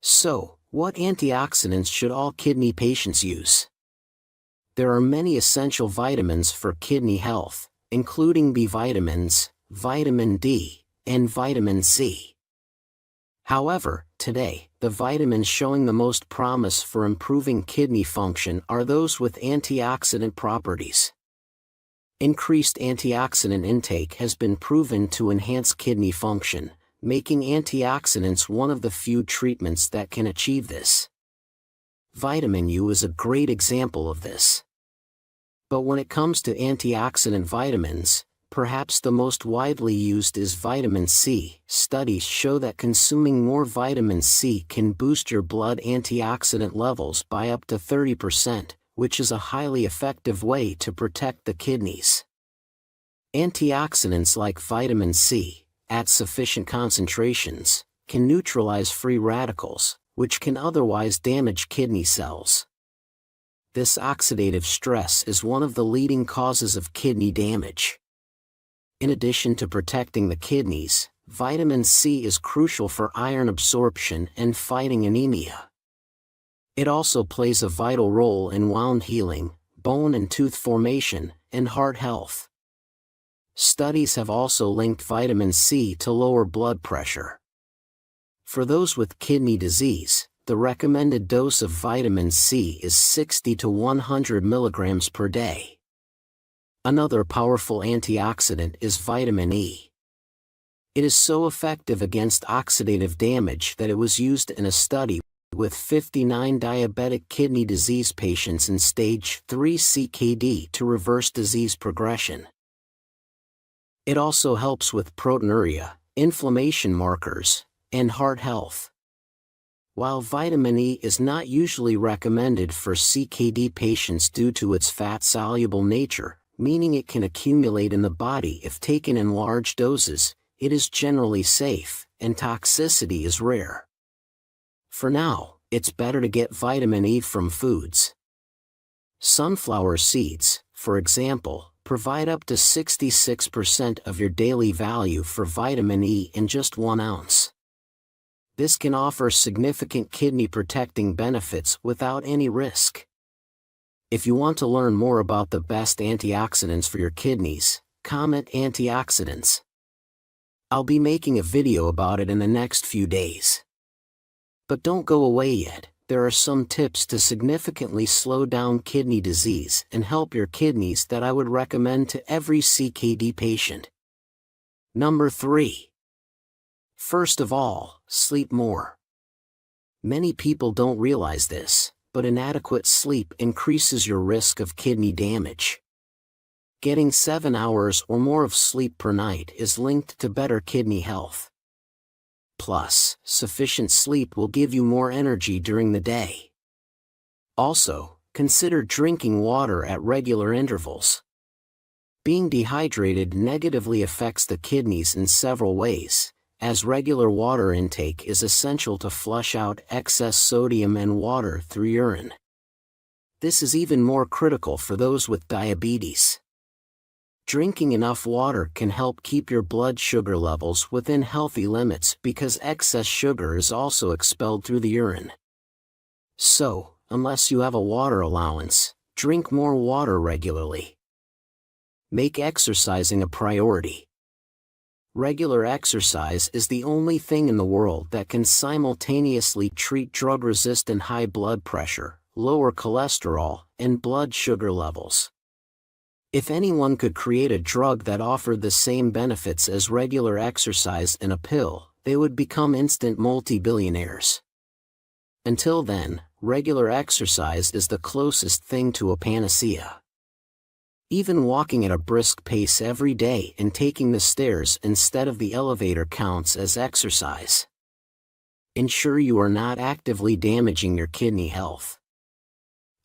So, what antioxidants should all kidney patients use? There are many essential vitamins for kidney health, including B vitamins, vitamin D, and vitamin C. However, today, the vitamins showing the most promise for improving kidney function are those with antioxidant properties. Increased antioxidant intake has been proven to enhance kidney function, making antioxidants one of the few treatments that can achieve this. Vitamin U is a great example of this. But when it comes to antioxidant vitamins, perhaps the most widely used is vitamin C. Studies show that consuming more vitamin C can boost your blood antioxidant levels by up to 30%, which is a highly effective way to protect the kidneys. Antioxidants like vitamin C, at sufficient concentrations, can neutralize free radicals, which can otherwise damage kidney cells. This oxidative stress is one of the leading causes of kidney damage. In addition to protecting the kidneys, vitamin C is crucial for iron absorption and fighting anemia. It also plays a vital role in wound healing, bone and tooth formation, and heart health. Studies have also linked vitamin C to lower blood pressure. For those with kidney disease, the recommended dose of vitamin C is 60 to 100 milligrams per day. Another powerful antioxidant is vitamin E. It is so effective against oxidative damage that it was used in a study with 59 diabetic kidney disease patients in stage 3 CKD to reverse disease progression. It also helps with proteinuria, inflammation markers, and heart health. While vitamin E is not usually recommended for CKD patients due to its fat-soluble nature, meaning it can accumulate in the body if taken in large doses, it is generally safe, and toxicity is rare. For now, it's better to get vitamin E from foods. Sunflower seeds, for example, provide up to 66% of your daily value for vitamin E in just 1 ounce. This can offer significant kidney protecting benefits without any risk. If you want to learn more about the best antioxidants for your kidneys, comment antioxidants. I'll be making a video about it in the next few days. But don't go away yet, there are some tips to significantly slow down kidney disease and help your kidneys that I would recommend to every CKD patient. Number 3. First of all, sleep more. Many people don't realize this, but inadequate sleep increases your risk of kidney damage. Getting 7 hours or more of sleep per night is linked to better kidney health. Plus, sufficient sleep will give you more energy during the day. Also, consider drinking water at regular intervals. Being dehydrated negatively affects the kidneys in several ways, as regular water intake is essential to flush out excess sodium and water through urine. This is even more critical for those with diabetes. Drinking enough water can help keep your blood sugar levels within healthy limits because excess sugar is also expelled through the urine. So, unless you have a water allowance, drink more water regularly. Make exercising a priority. Regular exercise is the only thing in the world that can simultaneously treat drug-resistant high blood pressure, lower cholesterol, and blood sugar levels. If anyone could create a drug that offered the same benefits as regular exercise in a pill, they would become instant multi-billionaires. Until then, regular exercise is the closest thing to a panacea. Even walking at a brisk pace every day and taking the stairs instead of the elevator counts as exercise. Ensure you are not actively damaging your kidney health.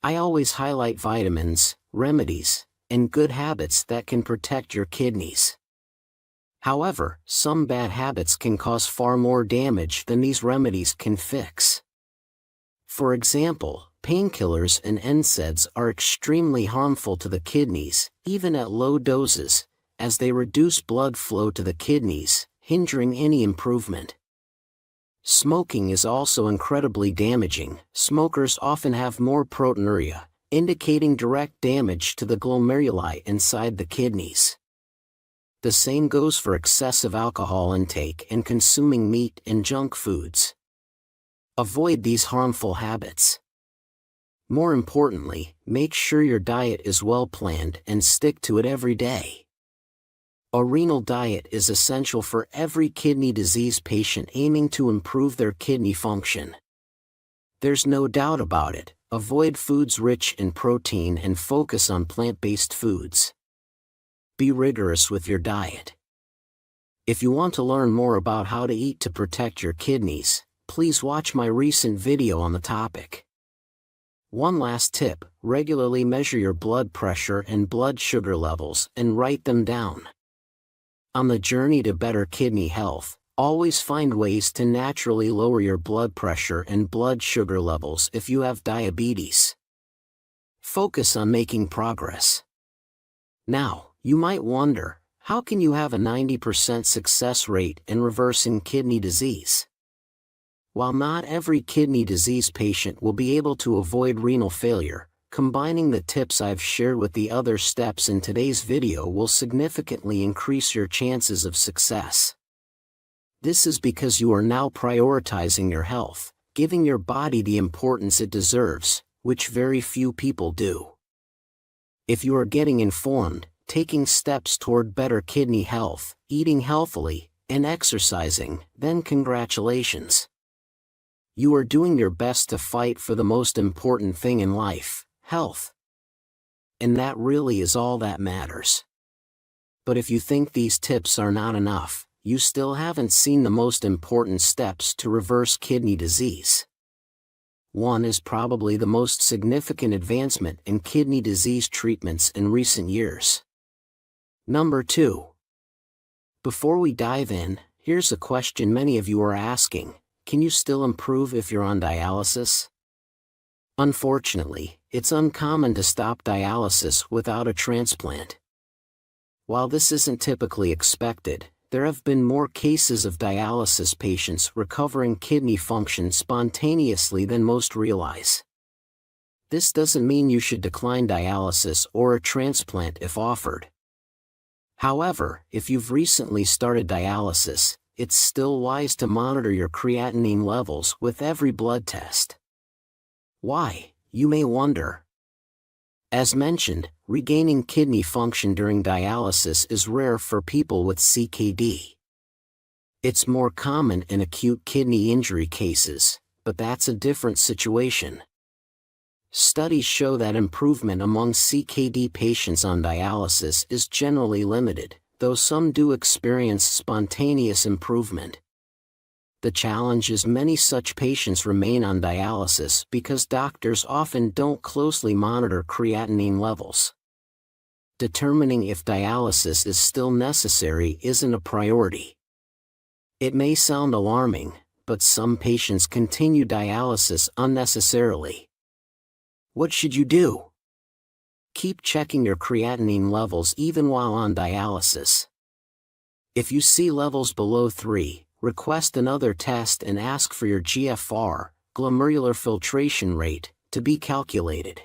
I always highlight vitamins, remedies, and good habits that can protect your kidneys. However, some bad habits can cause far more damage than these remedies can fix. For example, painkillers and NSAIDs are extremely harmful to the kidneys, even at low doses, as they reduce blood flow to the kidneys, hindering any improvement. Smoking is also incredibly damaging. Smokers often have more proteinuria, indicating direct damage to the glomeruli inside the kidneys. The same goes for excessive alcohol intake and consuming meat and junk foods. Avoid these harmful habits. More importantly, make sure your diet is well planned and stick to it every day. A renal diet is essential for every kidney disease patient aiming to improve their kidney function. There's no doubt about it. Avoid foods rich in protein and focus on plant-based foods. Be rigorous with your diet. If you want to learn more about how to eat to protect your kidneys, please watch my recent video on the topic. One last tip: regularly measure your blood pressure and blood sugar levels and write them down. On the journey to better kidney health, always find ways to naturally lower your blood pressure and blood sugar levels if you have diabetes. Focus on making progress. Now, you might wonder, how can you have a 90% success rate in reversing kidney disease? While not every kidney disease patient will be able to avoid renal failure, combining the tips I've shared with the other steps in today's video will significantly increase your chances of success. This is because you are now prioritizing your health, giving your body the importance it deserves, which very few people do. If you are getting informed, taking steps toward better kidney health, eating healthily, and exercising, then congratulations. You are doing your best to fight for the most important thing in life, health. And that really is all that matters. But if you think these tips are not enough, you still haven't seen the most important steps to reverse kidney disease. One is probably the most significant advancement in kidney disease treatments in recent years. Number 2. Before we dive in, here's a question many of you are asking: can you still improve if you're on dialysis? Unfortunately, it's uncommon to stop dialysis without a transplant. While this isn't typically expected, there have been more cases of dialysis patients recovering kidney function spontaneously than most realize. This doesn't mean you should decline dialysis or a transplant if offered. However, if you've recently started dialysis, it's still wise to monitor your creatinine levels with every blood test. Why, you may wonder. As mentioned, regaining kidney function during dialysis is rare for people with CKD. It's more common in acute kidney injury cases, but that's a different situation. Studies show that improvement among CKD patients on dialysis is generally limited, though some do experience spontaneous improvement. The challenge is many such patients remain on dialysis because doctors often don't closely monitor creatinine levels. Determining if dialysis is still necessary isn't a priority. It may sound alarming, but some patients continue dialysis unnecessarily. What should you do? Keep checking your creatinine levels even while on dialysis. If you see levels below 3, request another test and ask for your GFR, glomerular filtration rate, to be calculated.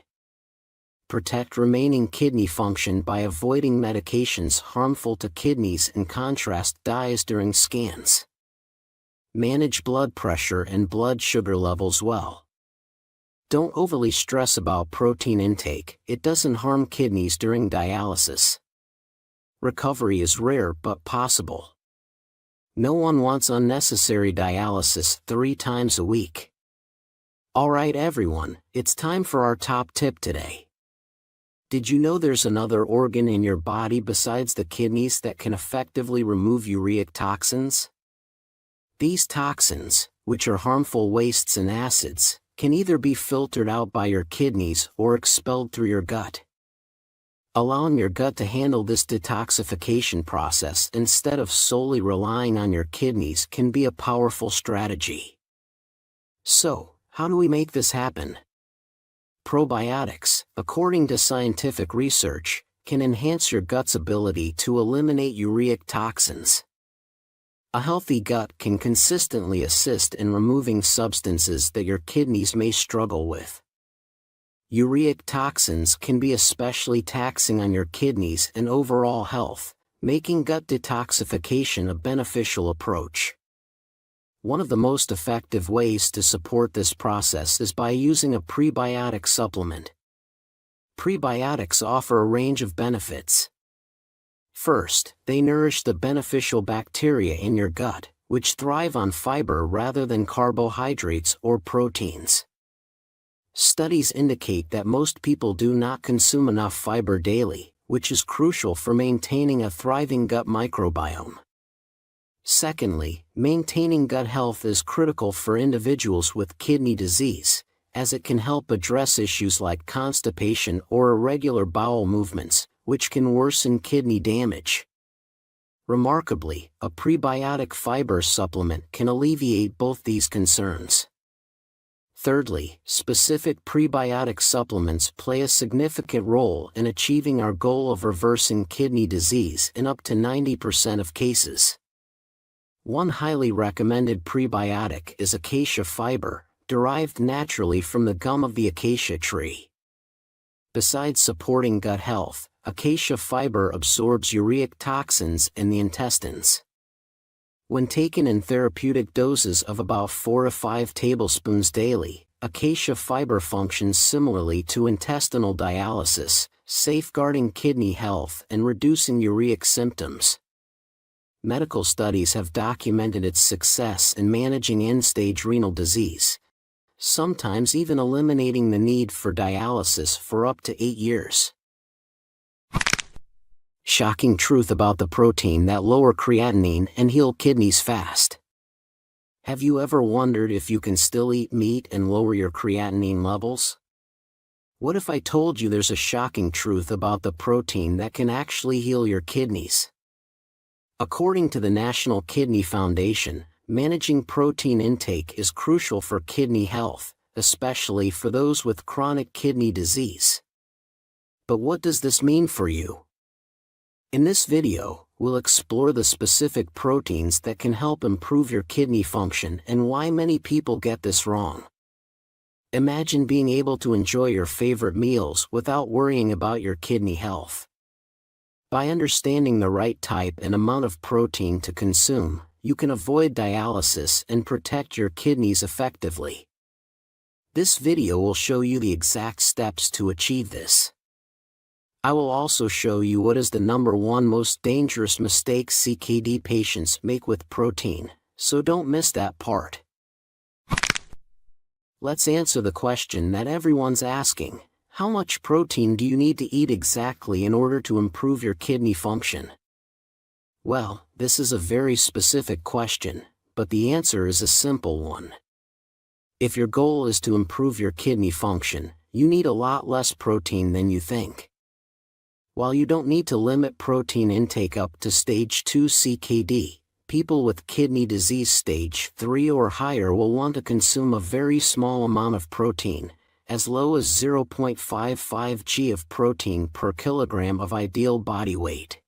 Protect remaining kidney function by avoiding medications harmful to kidneys and contrast dyes during scans. Manage blood pressure and blood sugar levels well. Don't overly stress about protein intake, it doesn't harm kidneys during dialysis. Recovery is rare but possible. No one wants unnecessary dialysis 3 times a week. Alright everyone, it's time for our top tip today. Did you know there's another organ in your body besides the kidneys that can effectively remove ureic toxins? These toxins, which are harmful wastes and acids, can either be filtered out by your kidneys or expelled through your gut. Allowing your gut to handle this detoxification process instead of solely relying on your kidneys can be a powerful strategy. So, how do we make this happen? Probiotics, according to scientific research, can enhance your gut's ability to eliminate ureic toxins. A healthy gut can consistently assist in removing substances that your kidneys may struggle with. Ureic toxins can be especially taxing on your kidneys and overall health, making gut detoxification a beneficial approach. One of the most effective ways to support this process is by using a prebiotic supplement. Prebiotics offer a range of benefits. First, they nourish the beneficial bacteria in your gut, which thrive on fiber rather than carbohydrates or proteins. Studies indicate that most people do not consume enough fiber daily, which is crucial for maintaining a thriving gut microbiome. Secondly, maintaining gut health is critical for individuals with kidney disease, as it can help address issues like constipation or irregular bowel movements, which can worsen kidney damage. Remarkably, a prebiotic fiber supplement can alleviate both these concerns. Thirdly, specific prebiotic supplements play a significant role in achieving our goal of reversing kidney disease in up to 90% of cases. One highly recommended prebiotic is acacia fiber, derived naturally from the gum of the acacia tree. Besides supporting gut health, acacia fiber absorbs ureic toxins in the intestines. When taken in therapeutic doses of about 4 to 5 tablespoons daily, acacia fiber functions similarly to intestinal dialysis, safeguarding kidney health and reducing ureic symptoms. Medical studies have documented its success in managing end-stage renal disease, sometimes even eliminating the need for dialysis for up to 8 years. Shocking truth about the protein that lower creatinine and heal kidneys fast. Have you ever wondered if you can still eat meat and lower your creatinine levels? What if I told you there's a shocking truth about the protein that can actually heal your kidneys? According to the National Kidney Foundation, managing protein intake is crucial for kidney health, especially for those with chronic kidney disease. But what does this mean for you? In this video, we'll explore the specific proteins that can help improve your kidney function and why many people get this wrong. Imagine being able to enjoy your favorite meals without worrying about your kidney health. By understanding the right type and amount of protein to consume, you can avoid dialysis and protect your kidneys effectively. This video will show you the exact steps to achieve this. I will also show you what is the #1 most dangerous mistake CKD patients make with protein, so don't miss that part. Let's answer the question that everyone's asking: how much protein do you need to eat exactly in order to improve your kidney function? Well, this is a very specific question, but the answer is a simple one. If your goal is to improve your kidney function, you need a lot less protein than you think. While you don't need to limit protein intake up to stage 2 CKD, people with kidney disease stage 3 or higher will want to consume a very small amount of protein, as low as 0.55 g of protein per kilogram of ideal body weight.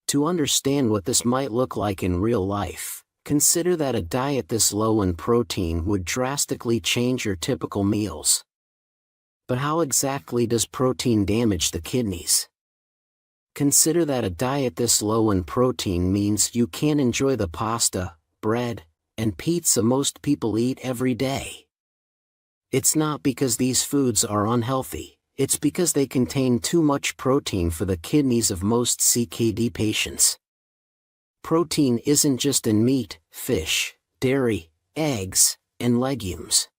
To understand what this might look like in real life, consider that a diet this low in protein would drastically change your typical meals. But how exactly does protein damage the kidneys? Consider that a diet this low in protein means you can't enjoy the pasta, bread, and pizza most people eat every day. It's not because these foods are unhealthy, it's because they contain too much protein for the kidneys of most CKD patients. Protein isn't just in meat, fish, dairy, eggs, and legumes.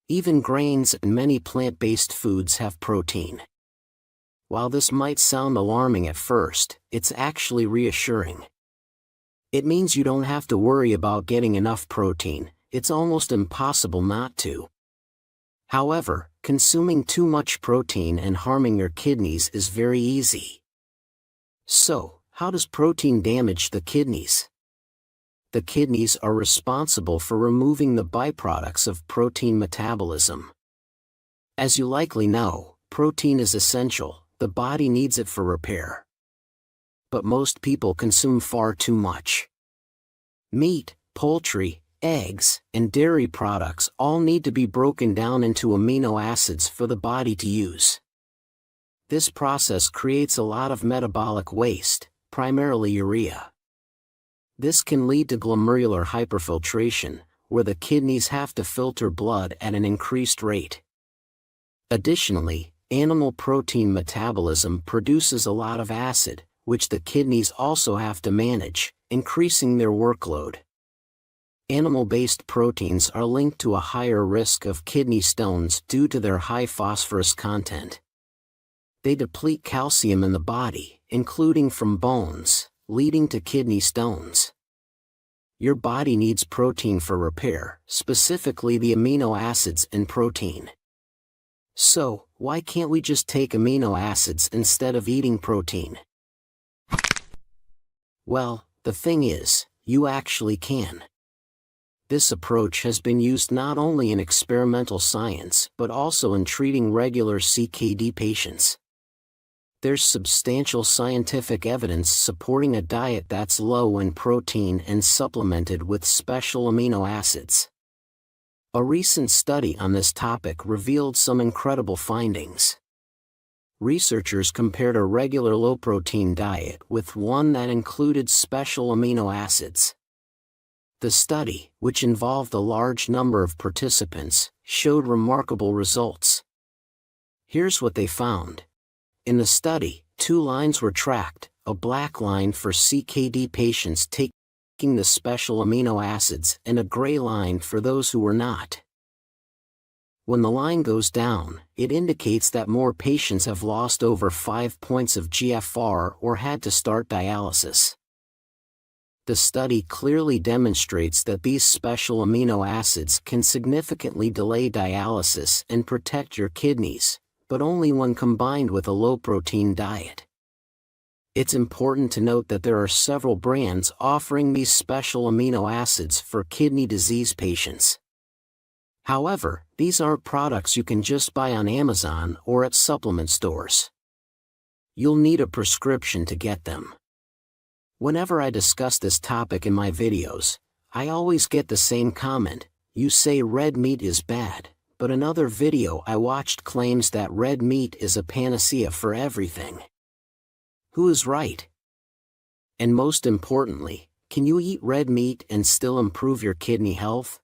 Even grains and many plant-based foods have protein. While this might sound alarming at first, it's actually reassuring. It means you don't have to worry about getting enough protein, it's almost impossible not to. However, consuming too much protein and harming your kidneys is very easy. So, how does protein damage the kidneys? The kidneys are responsible for removing the byproducts of protein metabolism. As you likely know, protein is essential, the body needs it for repair. But most people consume far too much. Meat, poultry, eggs, and dairy products all need to be broken down into amino acids for the body to use. This process creates a lot of metabolic waste, primarily urea. This can lead to glomerular hyperfiltration, where the kidneys have to filter blood at an increased rate. Additionally, animal protein metabolism produces a lot of acid, which the kidneys also have to manage, increasing their workload. Animal-based proteins are linked to a higher risk of kidney stones due to their high phosphorus content. They deplete calcium in the body, including from bones, leading to kidney stones. Your body needs protein for repair, specifically the amino acids in protein. So, why can't we just take amino acids instead of eating protein? Well, the thing is, you actually can. This approach has been used not only in experimental science but also in treating regular CKD patients. There's substantial scientific evidence supporting a diet that's low in protein and supplemented with special amino acids. A recent study on this topic revealed some incredible findings. Researchers compared a regular low-protein diet with one that included special amino acids. The study, which involved a large number of participants, showed remarkable results. Here's what they found. In the study, 2 lines were tracked, a black line for CKD patients taking the special amino acids and a gray line for those who were not. When the line goes down, it indicates that more patients have lost over 5 points of GFR or had to start dialysis. The study clearly demonstrates that these special amino acids can significantly delay dialysis and protect your kidneys, but only when combined with a low-protein diet. It's important to note that there are several brands offering these special amino acids for kidney disease patients. However, these aren't products you can just buy on Amazon or at supplement stores. You'll need a prescription to get them. Whenever I discuss this topic in my videos, I always get the same comment: you say red meat is bad, but another video I watched claims that red meat is a panacea for everything. Who is right? And most importantly, can you eat red meat and still improve your kidney health?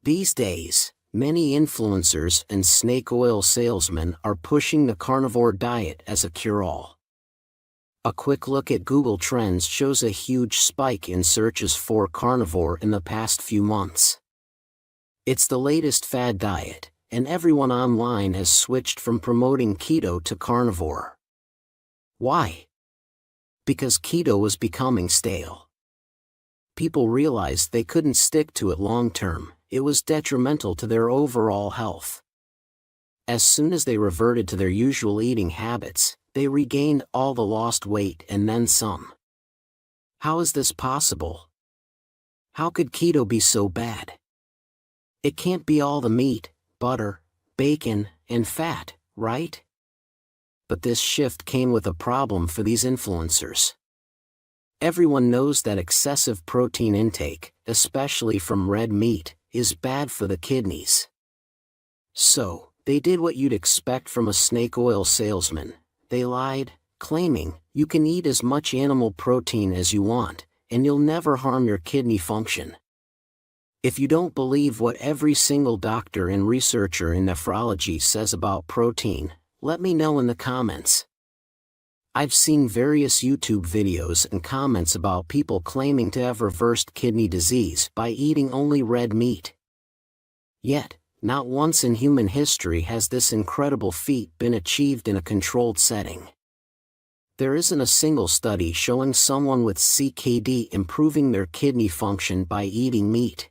These days, many influencers and snake oil salesmen are pushing the carnivore diet as a cure-all. A quick look at Google Trends shows a huge spike in searches for carnivore in the past few months. It's the latest fad diet, and everyone online has switched from promoting keto to carnivore. Why? Because keto was becoming stale. People realized they couldn't stick to it long term. It was detrimental to their overall health. As soon as they reverted to their usual eating habits, they regained all the lost weight and then some. How is this possible? How could keto be so bad? It can't be all the meat, butter, bacon, and fat, right? But this shift came with a problem for these influencers. Everyone knows that excessive protein intake, especially from red meat, is bad for the kidneys. So, they did what you'd expect from a snake oil salesman. They lied, claiming, you can eat as much animal protein as you want, and you'll never harm your kidney function. If you don't believe what every single doctor and researcher in nephrology says about protein, let me know in the comments. I've seen various YouTube videos and comments about people claiming to have reversed kidney disease by eating only red meat. Yet, not once in human history has this incredible feat been achieved in a controlled setting. There isn't a single study showing someone with CKD improving their kidney function by eating meat.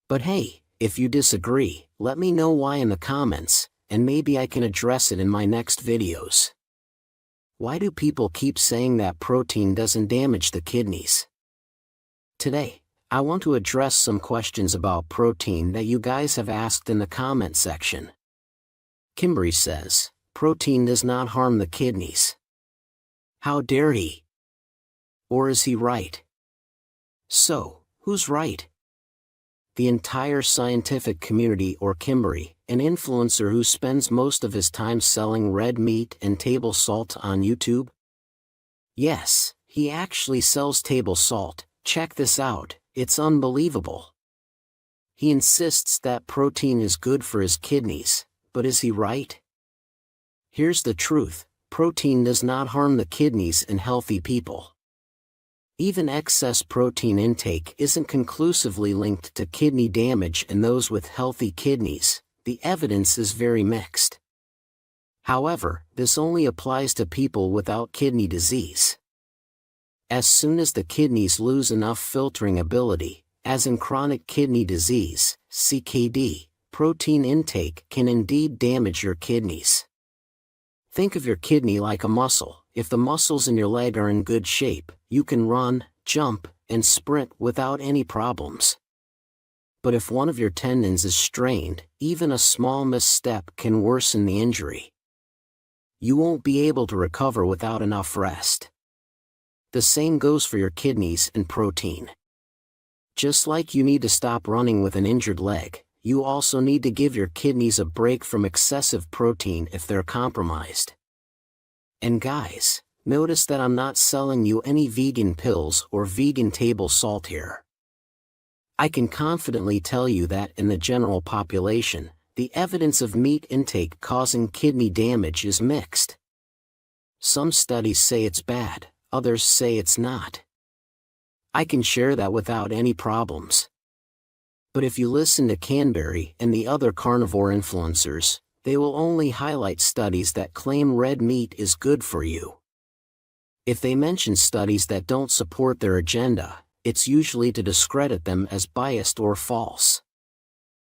But hey, if you disagree, let me know why in the comments, and maybe I can address it in my next videos. Why do people keep saying that protein doesn't damage the kidneys? Today, I want to address some questions about protein that you guys have asked in the comment section. Kimberly says, protein does not harm the kidneys. How dare he? Or is he right? So, who's right? The entire scientific community or Kimberly, an influencer who spends most of his time selling red meat and table salt on YouTube? Yes, he actually sells table salt. Check this out, it's unbelievable. He insists that protein is good for his kidneys, but is he right? Here's the truth, protein does not harm the kidneys in healthy people. Even excess protein intake isn't conclusively linked to kidney damage in those with healthy kidneys. The evidence is very mixed. However, this only applies to people without kidney disease. As soon as the kidneys lose enough filtering ability, as in chronic kidney disease, CKD, protein intake can indeed damage your kidneys. Think of your kidney like a muscle. If the muscles in your leg are in good shape, you can run, jump, and sprint without any problems. But if one of your tendons is strained, even a small misstep can worsen the injury. You won't be able to recover without enough rest. The same goes for your kidneys and protein. Just like you need to stop running with an injured leg, you also need to give your kidneys a break from excessive protein if they're compromised. And guys, notice that I'm not selling you any vegan pills or vegan table salt here. I can confidently tell you that in the general population, the evidence of meat intake causing kidney damage is mixed. Some studies say it's bad, others say it's not. I can share that without any problems. But if you listen to Canberry and the other carnivore influencers, they will only highlight studies that claim red meat is good for you. If they mention studies that don't support their agenda, it's usually to discredit them as biased or false.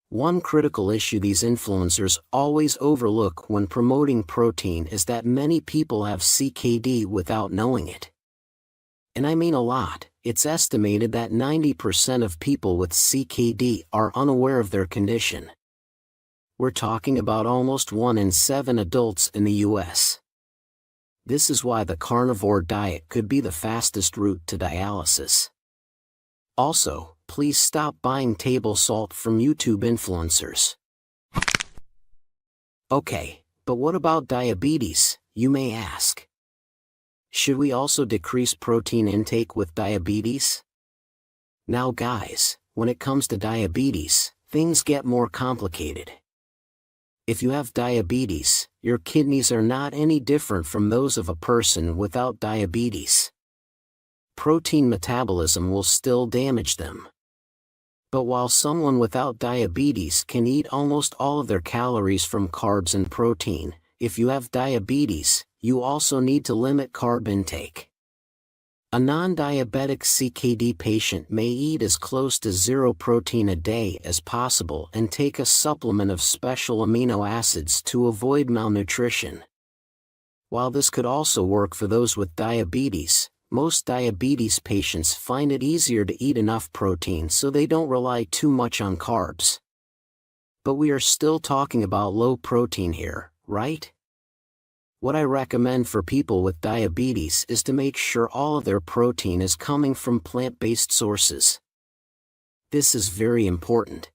One critical issue these influencers always overlook when promoting protein is that many people have CKD without knowing it. And I mean a lot. It's estimated that 90% of people with CKD are unaware of their condition. We're talking about almost 1 in 7 adults in the US. This is why the carnivore diet could be the fastest route to dialysis. Also, please stop buying table salt from YouTube influencers. Okay, but what about diabetes, you may ask? Should we also decrease protein intake with diabetes? Now guys, when it comes to diabetes, things get more complicated. If you have diabetes, your kidneys are not any different from those of a person without diabetes. Protein metabolism will still damage them. But while someone without diabetes can eat almost all of their calories from carbs and protein, if you have diabetes, you also need to limit carb intake. A non-diabetic CKD patient may eat as close to 0 protein a day as possible and take a supplement of special amino acids to avoid malnutrition. While this could also work for those with diabetes, most diabetes patients find it easier to eat enough protein so they don't rely too much on carbs. But we are still talking about low protein here, right? What I recommend for people with diabetes is to make sure all of their protein is coming from plant-based sources. This is very important.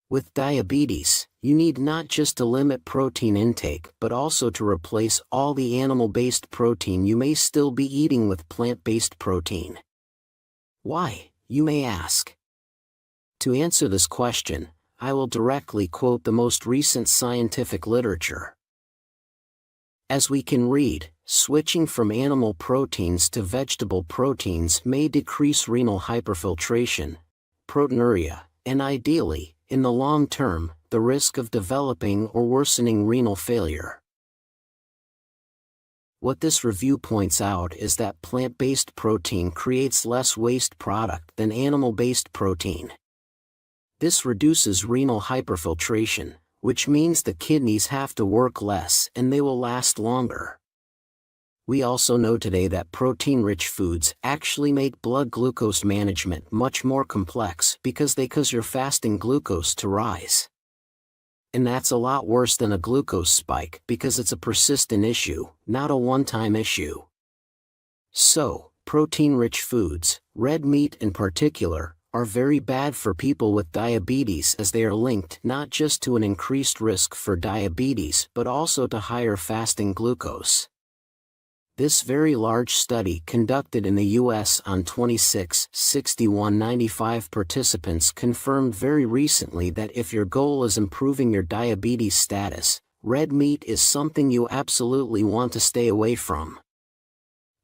With diabetes, you need not just to limit protein intake but also to replace all the animal-based protein you may still be eating with plant-based protein. Why, you may ask? To answer this question, I will directly quote the most recent scientific literature. As we can read, switching from animal proteins to vegetable proteins may decrease renal hyperfiltration, proteinuria, and ideally, in the long term, the risk of developing or worsening renal failure. What this review points out is that plant-based protein creates less waste product than animal-based protein. This reduces renal hyperfiltration, which means the kidneys have to work less and they will last longer. We also know today that protein-rich foods actually make blood glucose management much more complex because they cause your fasting glucose to rise. And that's a lot worse than a glucose spike because it's a persistent issue, not a one-time issue. So, protein-rich foods, red meat in particular, are very bad for people with diabetes as they are linked not just to an increased risk for diabetes but also to higher fasting glucose. This very large study conducted in the US on 26,6195 participants confirmed very recently that if your goal is improving your diabetes status, red meat is something you absolutely want to stay away from.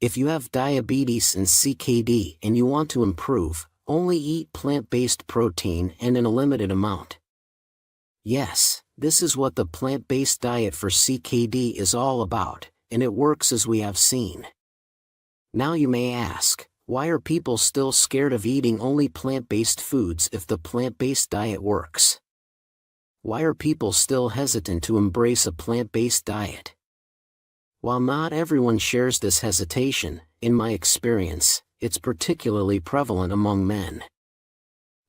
If you have diabetes and CKD and you want to improve, only eat plant-based protein and in a limited amount. Yes, this is what the plant-based diet for CKD is all about, and it works as we have seen. Now you may ask, why are people still scared of eating only plant-based foods if the plant-based diet works? Why are people still hesitant to embrace a plant-based diet? While not everyone shares this hesitation, in my experience, it's particularly prevalent among men.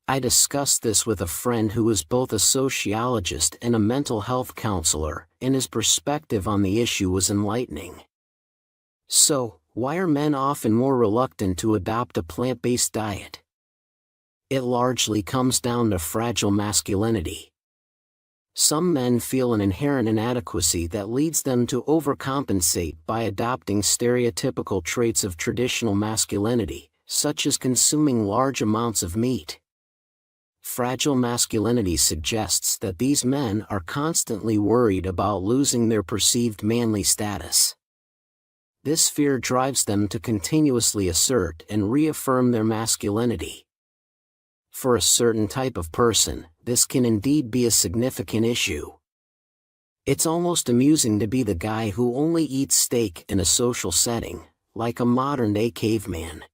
I discussed this with a friend who is both a sociologist and a mental health counselor, and his perspective on the issue was enlightening. So, why are men often more reluctant to adopt a plant-based diet? It largely comes down to fragile masculinity. Some men feel an inherent inadequacy that leads them to overcompensate by adopting stereotypical traits of traditional masculinity, such as consuming large amounts of meat. Fragile masculinity suggests that these men are constantly worried about losing their perceived manly status. This fear drives them to continuously assert and reaffirm their masculinity. For a certain type of person, this can indeed be a significant issue. It's almost amusing to be the guy who only eats steak in a social setting, like a modern-day caveman.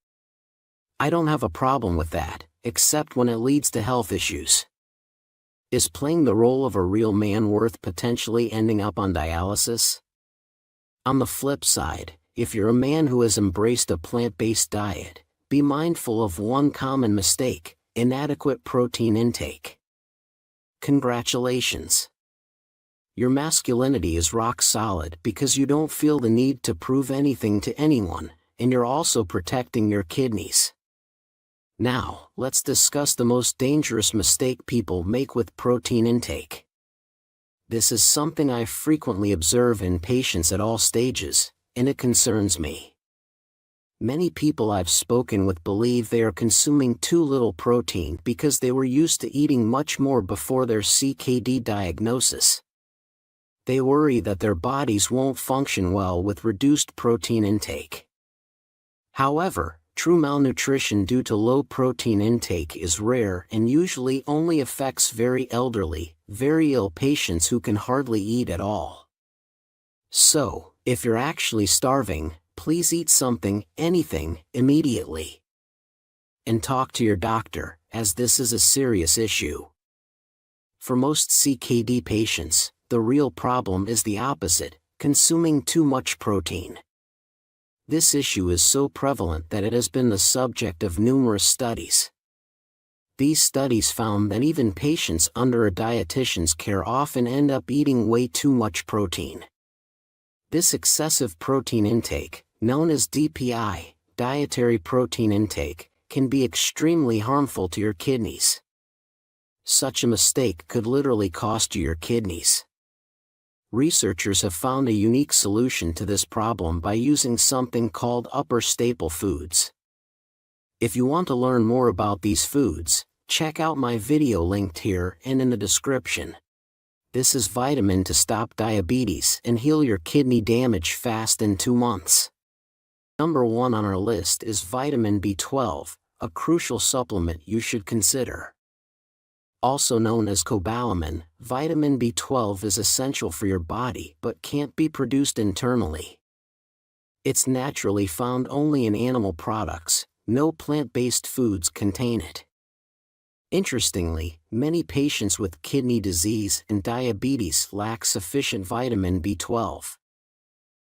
I don't have a problem with that, except when it leads to health issues. Is playing the role of a real man worth potentially ending up on dialysis? On the flip side, if you're a man who has embraced a plant-based diet, be mindful of one common mistake: inadequate protein intake. Congratulations! Your masculinity is rock solid because you don't feel the need to prove anything to anyone, and you're also protecting your kidneys. Now, let's discuss the most dangerous mistake people make with protein intake. This is something I frequently observe in patients at all stages, and it concerns me. Many people I've spoken with believe they are consuming too little protein because they were used to eating much more before their CKD diagnosis. They worry that their bodies won't function well with reduced protein intake. However, true malnutrition due to low protein intake is rare and usually only affects very elderly, very ill patients who can hardly eat at all. So, if you're actually starving, please eat something, anything, immediately. And talk to your doctor, as this is a serious issue. For most CKD patients, the real problem is the opposite: consuming too much protein. This issue is so prevalent that it has been the subject of numerous studies. These studies found that even patients under a dietitian's care often end up eating way too much protein. This excessive protein intake, known as DPI, dietary protein intake, can be extremely harmful to your kidneys. Such a mistake could literally cost you your kidneys. Researchers have found a unique solution to this problem by using something called upper staple foods. If you want to learn more about these foods, check out my video linked here and in the description. This is vitamin to stop diabetes and heal your kidney damage fast in 2 months. Number 1 on our list is vitamin B12, a crucial supplement you should consider. Also known as cobalamin, vitamin B12 is essential for your body but can't be produced internally. It's naturally found only in animal products. No plant-based foods contain it. Interestingly, many patients with kidney disease and diabetes lack sufficient vitamin B12.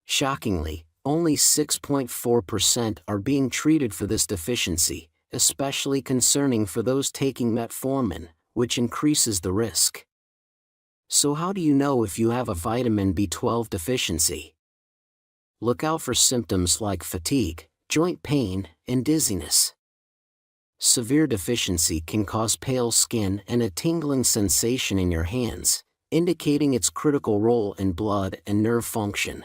Shockingly, only 6.4% are being treated for this deficiency, especially concerning for those taking metformin, which increases the risk. So how do you know if you have a vitamin B12 deficiency? Look out for symptoms like fatigue, joint pain, and dizziness. Severe deficiency can cause pale skin and a tingling sensation in your hands, indicating its critical role in blood and nerve function.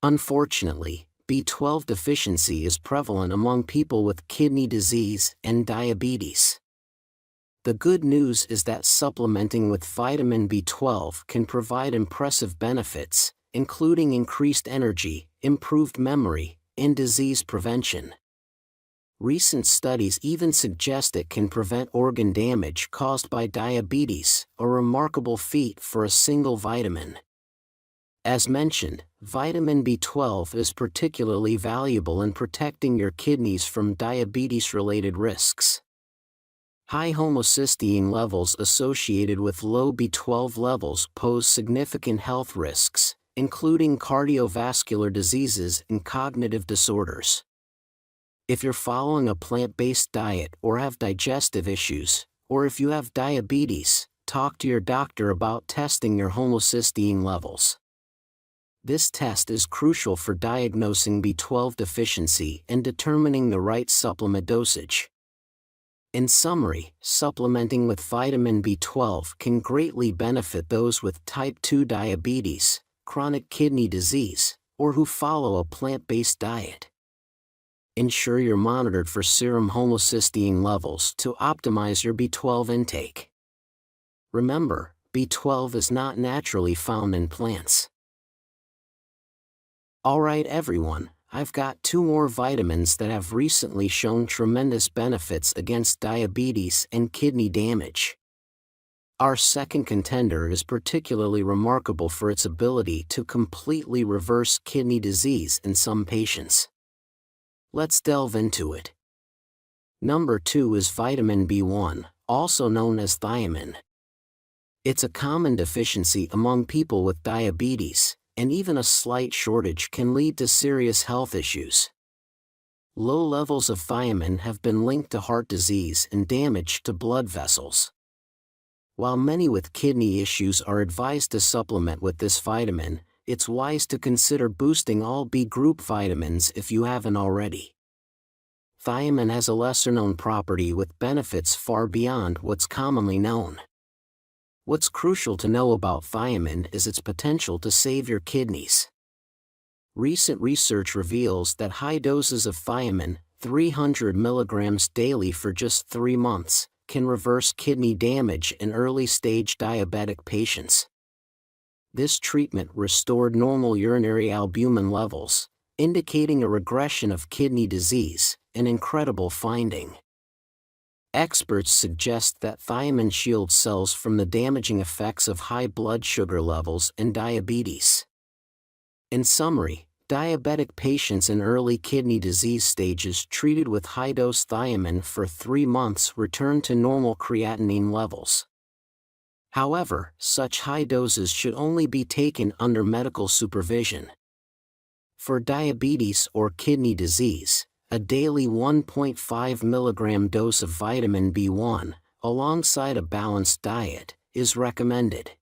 Unfortunately, B12 deficiency is prevalent among people with kidney disease and diabetes. The good news is that supplementing with vitamin B12 can provide impressive benefits, including increased energy, improved memory, and disease prevention. Recent studies even suggest it can prevent organ damage caused by diabetes, a remarkable feat for a single vitamin. As mentioned, vitamin B12 is particularly valuable in protecting your kidneys from diabetes-related risks. High homocysteine levels associated with low B12 levels pose significant health risks, including cardiovascular diseases and cognitive disorders. If you're following a plant-based diet or have digestive issues, or if you have diabetes, talk to your doctor about testing your homocysteine levels. This test is crucial for diagnosing B12 deficiency and determining the right supplement dosage. In summary, supplementing with vitamin B12 can greatly benefit those with type 2 diabetes, chronic kidney disease, or who follow a plant-based diet. Ensure you're monitored for serum homocysteine levels to optimize your B12 intake. Remember, B12 is not naturally found in plants. Alright everyone, I've got 2 more vitamins that have recently shown tremendous benefits against diabetes and kidney damage. Our second contender is particularly remarkable for its ability to completely reverse kidney disease in some patients. Let's delve into it. Number 2 is vitamin B1, also known as thiamine. It's a common deficiency among people with diabetes, and even a slight shortage can lead to serious health issues. Low levels of thiamine have been linked to heart disease and damage to blood vessels. While many with kidney issues are advised to supplement with this vitamin, it's wise to consider boosting all B group vitamins if you haven't already. Thiamine has a lesser-known property with benefits far beyond what's commonly known. What's crucial to know about thiamine is its potential to save your kidneys. Recent research reveals that high doses of thiamine, 300 mg daily for just 3 months, can reverse kidney damage in early-stage diabetic patients. This treatment restored normal urinary albumin levels, indicating a regression of kidney disease, an incredible finding. Experts suggest that thiamine shields cells from the damaging effects of high blood sugar levels and diabetes. In summary, diabetic patients in early kidney disease stages treated with high-dose thiamine for 3 months return to normal creatinine levels. However, such high doses should only be taken under medical supervision. For diabetes or kidney disease, a daily 1.5 mg dose of vitamin B1, alongside a balanced diet, is recommended.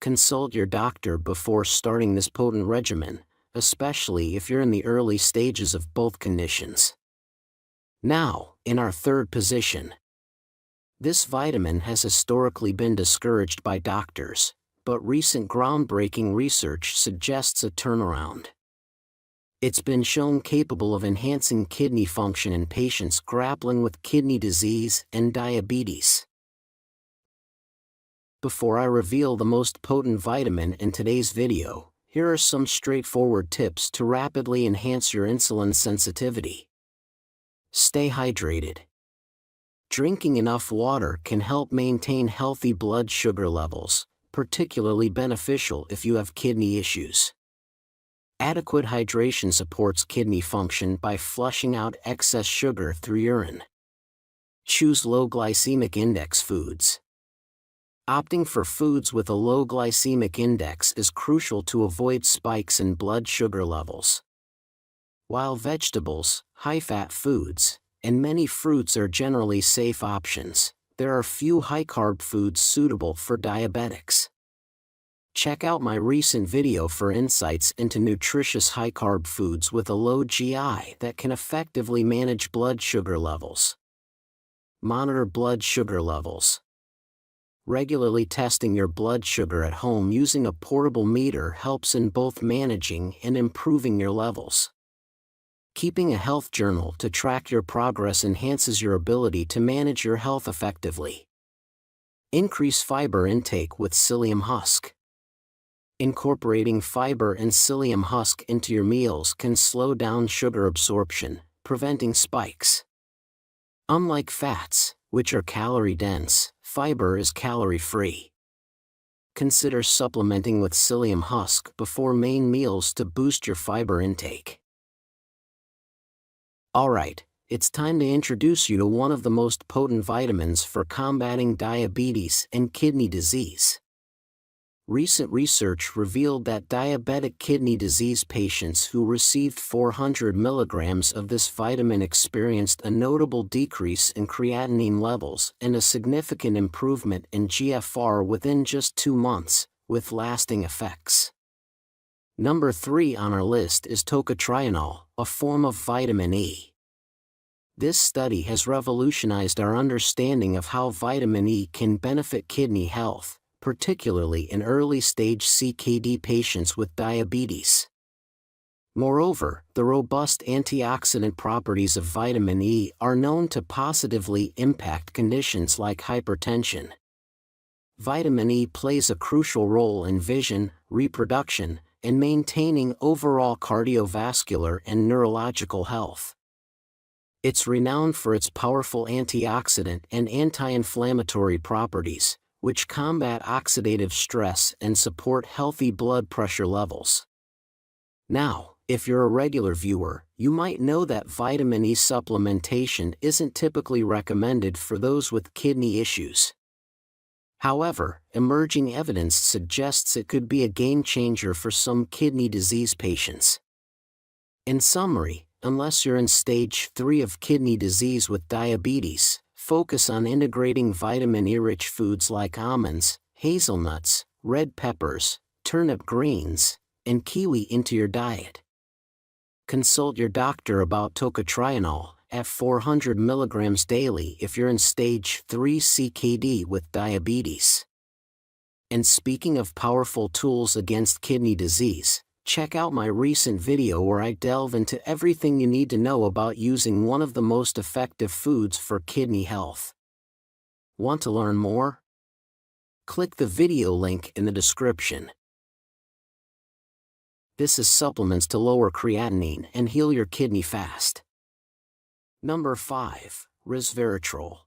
Consult your doctor before starting this potent regimen, especially if you're in the early stages of both conditions. Now, in our third position. This vitamin has historically been discouraged by doctors, but recent groundbreaking research suggests a turnaround. It's been shown capable of enhancing kidney function in patients grappling with kidney disease and diabetes. Before I reveal the most potent vitamin in today's video, here are some straightforward tips to rapidly enhance your insulin sensitivity. Stay hydrated. Drinking enough water can help maintain healthy blood sugar levels, particularly beneficial if you have kidney issues. Adequate hydration supports kidney function by flushing out excess sugar through urine. Choose low glycemic index foods. Opting for foods with a low glycemic index is crucial to avoid spikes in blood sugar levels. While vegetables, high-fat foods, and many fruits are generally safe options, there are few high-carb foods suitable for diabetics. Check out my recent video for insights into nutritious high-carb foods with a low GI that can effectively manage blood sugar levels. Monitor blood sugar levels. Regularly testing your blood sugar at home using a portable meter helps in both managing and improving your levels. Keeping a health journal to track your progress enhances your ability to manage your health effectively. Increase fiber intake with psyllium husk. Incorporating fiber and psyllium husk into your meals can slow down sugar absorption, preventing spikes. Unlike fats, which are calorie-dense, fiber is calorie-free. Consider supplementing with psyllium husk before main meals to boost your fiber intake. Alright, it's time to introduce you to one of the most potent vitamins for combating diabetes and kidney disease. Recent research revealed that diabetic kidney disease patients who received 400 mg of this vitamin experienced a notable decrease in creatinine levels and a significant improvement in GFR within just 2 months, with lasting effects. Number 3 on our list is tocotrienol, a form of vitamin E. This study has revolutionized our understanding of how vitamin E can benefit kidney health, particularly in early-stage CKD patients with diabetes. Moreover, the robust antioxidant properties of vitamin E are known to positively impact conditions like hypertension. Vitamin E plays a crucial role in vision, reproduction, and maintaining overall cardiovascular and neurological health. It's renowned for its powerful antioxidant and anti-inflammatory properties, which combat oxidative stress and support healthy blood pressure levels. Now, if you're a regular viewer, you might know that vitamin E supplementation isn't typically recommended for those with kidney issues. However, emerging evidence suggests it could be a game changer for some kidney disease patients. In summary, unless you're in stage 3 of kidney disease with diabetes, focus on integrating vitamin E-rich foods like almonds, hazelnuts, red peppers, turnip greens, and kiwi into your diet. Consult your doctor about tocotrienol at 400 mg daily if you're in stage 3 CKD with diabetes. And speaking of powerful tools against kidney disease, check out my recent video where I delve into everything you need to know about using one of the most effective foods for kidney health. Want to learn more? Click the video link in the description. This is supplements to lower creatinine and heal your kidney fast. Number 5. Resveratrol.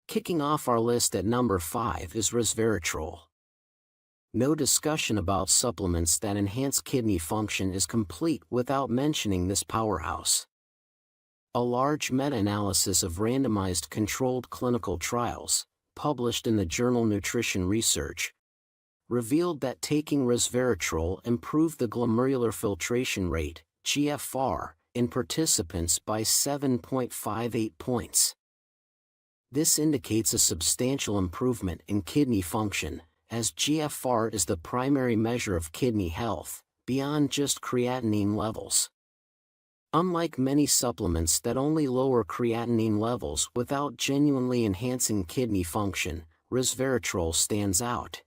Kicking off our list at number 5 is resveratrol. No discussion about supplements that enhance kidney function is complete without mentioning this powerhouse. A large meta-analysis of randomized controlled clinical trials, published in the journal Nutrition Research, revealed that taking resveratrol improved the glomerular filtration rate, GFR, in participants by 7.58 points. This indicates a substantial improvement in kidney function, as GFR is the primary measure of kidney health, beyond just creatinine levels. Unlike many supplements that only lower creatinine levels without genuinely enhancing kidney function, resveratrol stands out.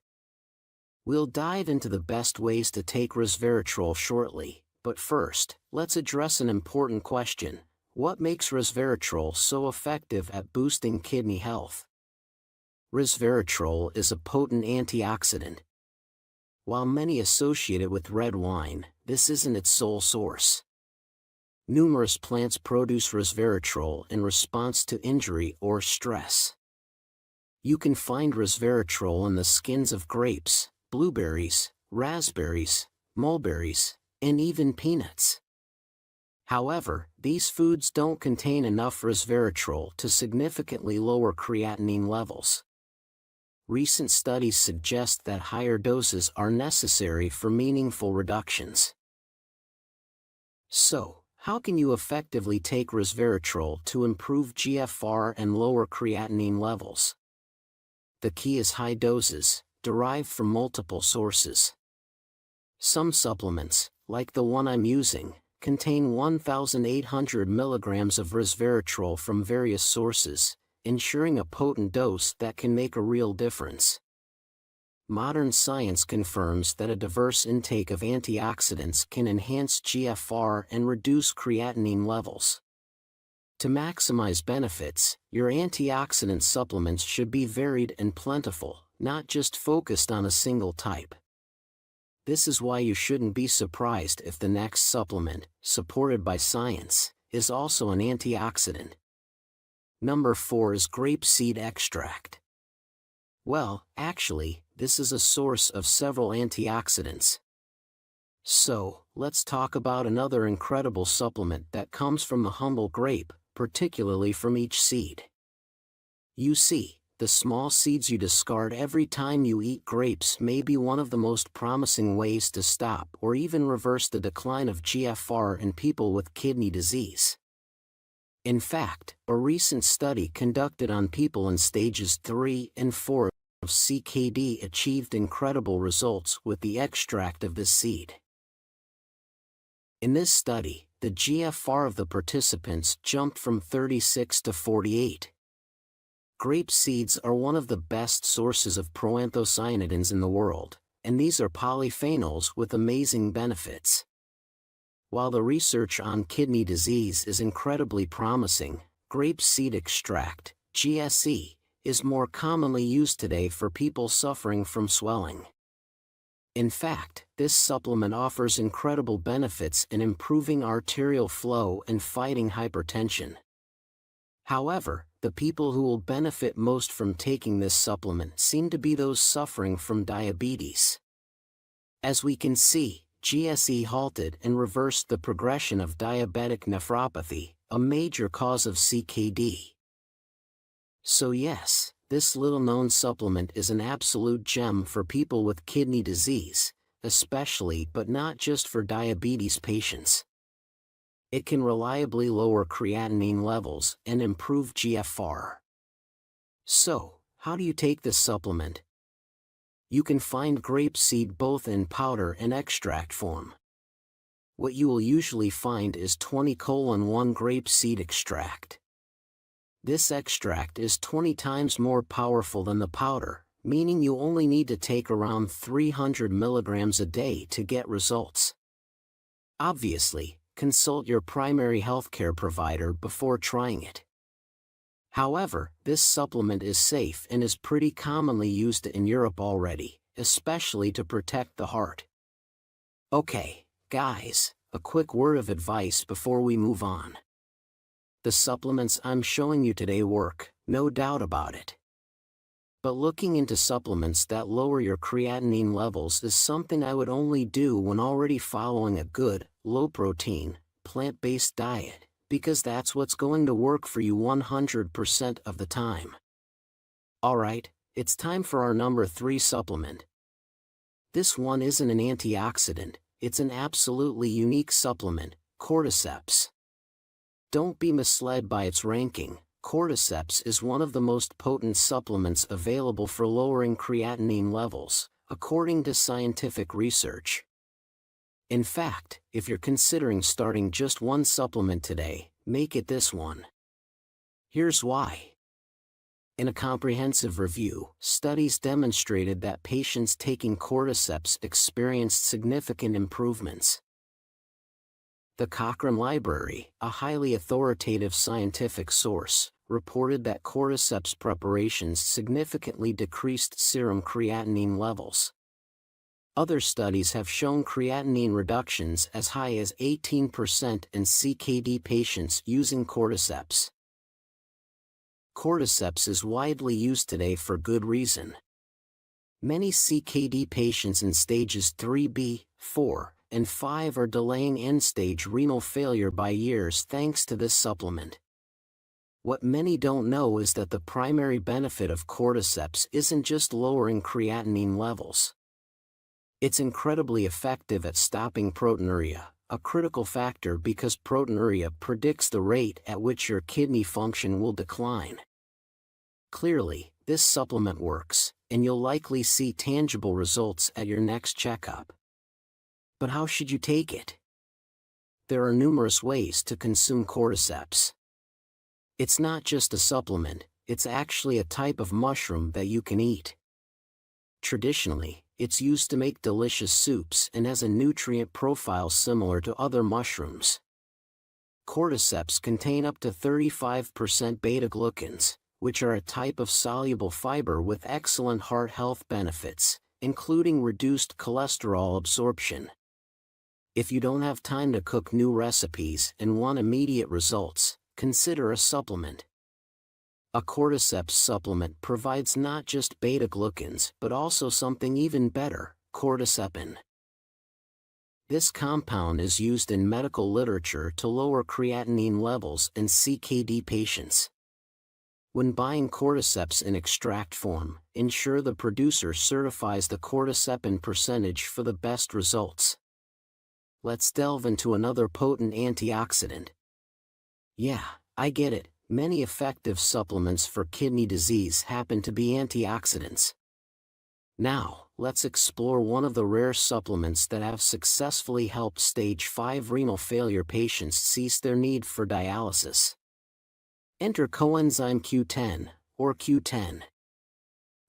We'll dive into the best ways to take resveratrol shortly, but first, let's address an important question: what makes resveratrol so effective at boosting kidney health? Resveratrol is a potent antioxidant. While many associate it with red wine, this isn't its sole source. Numerous plants produce resveratrol in response to injury or stress. You can find resveratrol in the skins of grapes, blueberries, raspberries, mulberries, and even peanuts. However, these foods don't contain enough resveratrol to significantly lower creatinine levels. Recent studies suggest that higher doses are necessary for meaningful reductions. So, how can you effectively take resveratrol to improve GFR and lower creatinine levels? The key is high doses, derived from multiple sources. Some supplements, like the one I'm using, contain 1,800 mg of resveratrol from various sources, ensuring a potent dose that can make a real difference. Modern science confirms that a diverse intake of antioxidants can enhance GFR and reduce creatinine levels. To maximize benefits, your antioxidant supplements should be varied and plentiful, not just focused on a single type. This is why you shouldn't be surprised if the next supplement, supported by science, is also an antioxidant. Number 4 is grapeseed extract. Well, actually, this is a source of several antioxidants. So, let's talk about another incredible supplement that comes from the humble grape, particularly from each seed. You see, the small seeds you discard every time you eat grapes may be one of the most promising ways to stop or even reverse the decline of GFR in people with kidney disease. In fact, a recent study conducted on people in stages 3 and 4 of CKD achieved incredible results with the extract of this seed. In this study, the GFR of the participants jumped from 36 to 48. Grape seeds are one of the best sources of proanthocyanidins in the world, and these are polyphenols with amazing benefits. While the research on kidney disease is incredibly promising, grape seed extract, GSE, is more commonly used today for people suffering from swelling. In fact, this supplement offers incredible benefits in improving arterial flow and fighting hypertension. However, the people who will benefit most from taking this supplement seem to be those suffering from diabetes. As we can see, GSE halted and reversed the progression of diabetic nephropathy, a major cause of CKD. So yes, this little-known supplement is an absolute gem for people with kidney disease, especially but not just for diabetes patients. It can reliably lower creatinine levels and improve GFR. So, how do you take this supplement? You can find grapeseed both in powder and extract form. What you will usually find is 20:1 grapeseed extract. This extract is 20 times more powerful than the powder, meaning you only need to take around 300 milligrams a day to get results. Obviously, consult your primary healthcare provider before trying it. However, this supplement is safe and is pretty commonly used in Europe already, especially to protect the heart. Okay, guys, a quick word of advice before we move on. The supplements I'm showing you today work, no doubt about it. But looking into supplements that lower your creatinine levels is something I would only do when already following a good, low-protein, plant-based diet, because that's what's going to work for you 100% of the time. Alright, it's time for our number 3 supplement. This one isn't an antioxidant, it's an absolutely unique supplement, cordyceps. Don't be misled by its ranking. Cordyceps is one of the most potent supplements available for lowering creatinine levels, according to scientific research. In fact, if you're considering starting just one supplement today, make it this one. Here's why. In a comprehensive review, studies demonstrated that patients taking cordyceps experienced significant improvements. The Cochrane Library, a highly authoritative scientific source, reported that cordyceps preparations significantly decreased serum creatinine levels. Other studies have shown creatinine reductions as high as 18% in CKD patients using cordyceps. Cordyceps is widely used today for good reason. Many CKD patients in stages 3B, 4, and 5 are delaying end-stage renal failure by years thanks to this supplement. What many don't know is that the primary benefit of cordyceps isn't just lowering creatinine levels. It's incredibly effective at stopping proteinuria, a critical factor because proteinuria predicts the rate at which your kidney function will decline. Clearly, this supplement works, and you'll likely see tangible results at your next checkup. But how should you take it? There are numerous ways to consume cordyceps. It's not just a supplement, it's actually a type of mushroom that you can eat. Traditionally, it's used to make delicious soups and has a nutrient profile similar to other mushrooms. Cordyceps contain up to 35% beta-glucans, which are a type of soluble fiber with excellent heart health benefits, including reduced cholesterol absorption. If you don't have time to cook new recipes and want immediate results, consider a supplement. A cordyceps supplement provides not just beta-glucans but also something even better, cordycepin. This compound is used in medical literature to lower creatinine levels in CKD patients. When buying cordyceps in extract form, ensure the producer certifies the cordycepin percentage for the best results. Let's delve into another potent antioxidant. Yeah, I get it, many effective supplements for kidney disease happen to be antioxidants. Now, let's explore one of the rare supplements that have successfully helped stage 5 renal failure patients cease their need for dialysis. Enter coenzyme Q10, or Q10.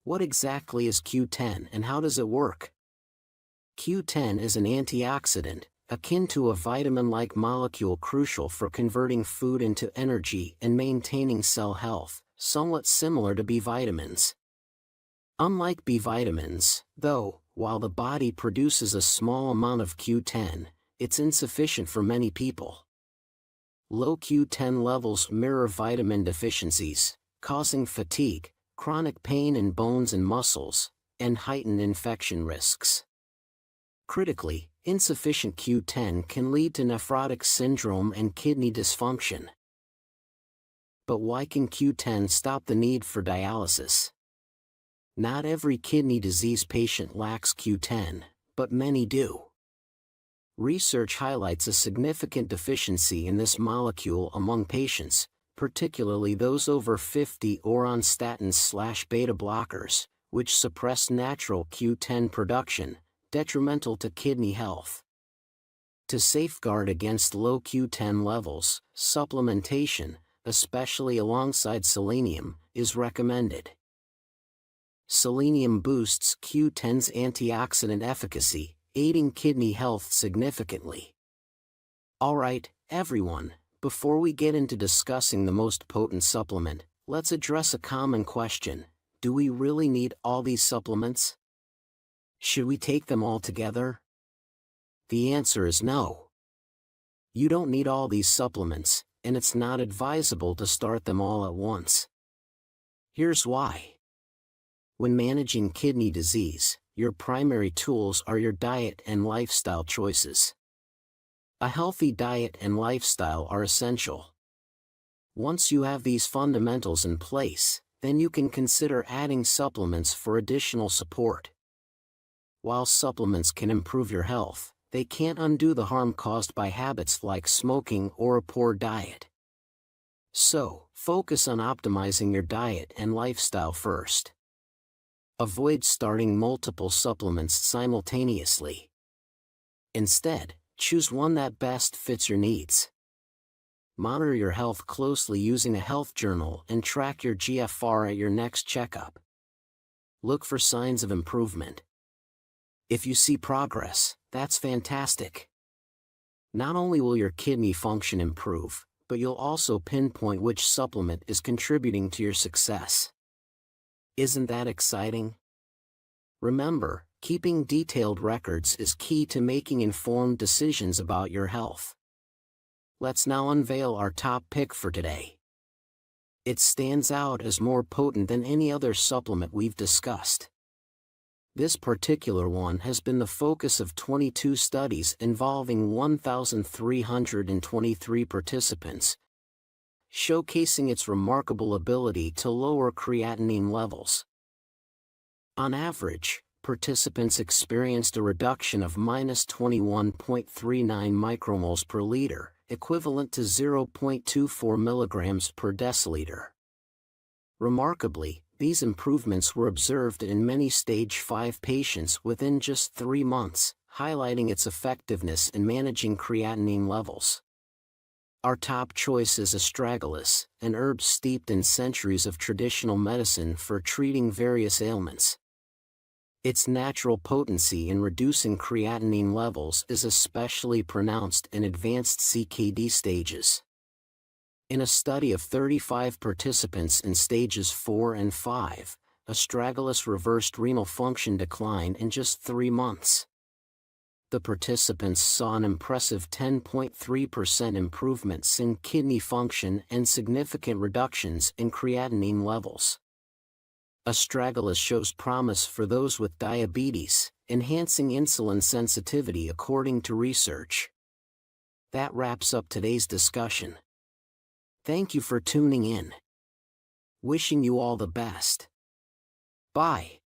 What exactly is Q10 and how does it work? Q10 is an antioxidant, akin to a vitamin-like molecule crucial for converting food into energy and maintaining cell health, somewhat similar to B vitamins. Unlike B vitamins, though, while the body produces a small amount of Q10, it's insufficient for many people. Low Q10 levels mirror vitamin deficiencies, causing fatigue, chronic pain in bones and muscles, and heightened infection risks. Critically, insufficient Q10 can lead to nephrotic syndrome and kidney dysfunction. But why can Q10 stop the need for dialysis? Not every kidney disease patient lacks Q10, but many do. Research highlights a significant deficiency in this molecule among patients, particularly those over 50 or on statins/beta blockers, which suppress natural Q10 production, detrimental to kidney health. To safeguard against low Q10 levels, supplementation, especially alongside selenium, is recommended. Selenium boosts Q10's antioxidant efficacy, aiding kidney health significantly. Alright, everyone, before we get into discussing the most potent supplement, let's address a common question: do we really need all these supplements? Should we take them all together? The answer is no. You don't need all these supplements, and it's not advisable to start them all at once. Here's why. When managing kidney disease, your primary tools are your diet and lifestyle choices. A healthy diet and lifestyle are essential. Once you have these fundamentals in place, then you can consider adding supplements for additional support. While supplements can improve your health, they can't undo the harm caused by habits like smoking or a poor diet. So, focus on optimizing your diet and lifestyle first. Avoid starting multiple supplements simultaneously. Instead, choose one that best fits your needs. Monitor your health closely using a health journal and track your GFR at your next checkup. Look for signs of improvement. If you see progress, that's fantastic. Not only will your kidney function improve, but you'll also pinpoint which supplement is contributing to your success. Isn't that exciting? Remember, keeping detailed records is key to making informed decisions about your health. Let's now unveil our top pick for today. It stands out as more potent than any other supplement we've discussed. This particular one has been the focus of 22 studies involving 1,323 participants, showcasing its remarkable ability to lower creatinine levels. On average, participants experienced a reduction of -21.39 micromoles per liter, equivalent to 0.24 milligrams per deciliter. Remarkably, these improvements were observed in many stage 5 patients within just 3 months, highlighting its effectiveness in managing creatinine levels. Our top choice is astragalus, an herb steeped in centuries of traditional medicine for treating various ailments. Its natural potency in reducing creatinine levels is especially pronounced in advanced CKD stages. In a study of 35 participants in stages 4 and 5, astragalus reversed renal function decline in just 3 months. The participants saw an impressive 10.3% improvements in kidney function and significant reductions in creatinine levels. Astragalus shows promise for those with diabetes, enhancing insulin sensitivity according to research. That wraps up today's discussion. Thank you for tuning in. Wishing you all the best. Bye.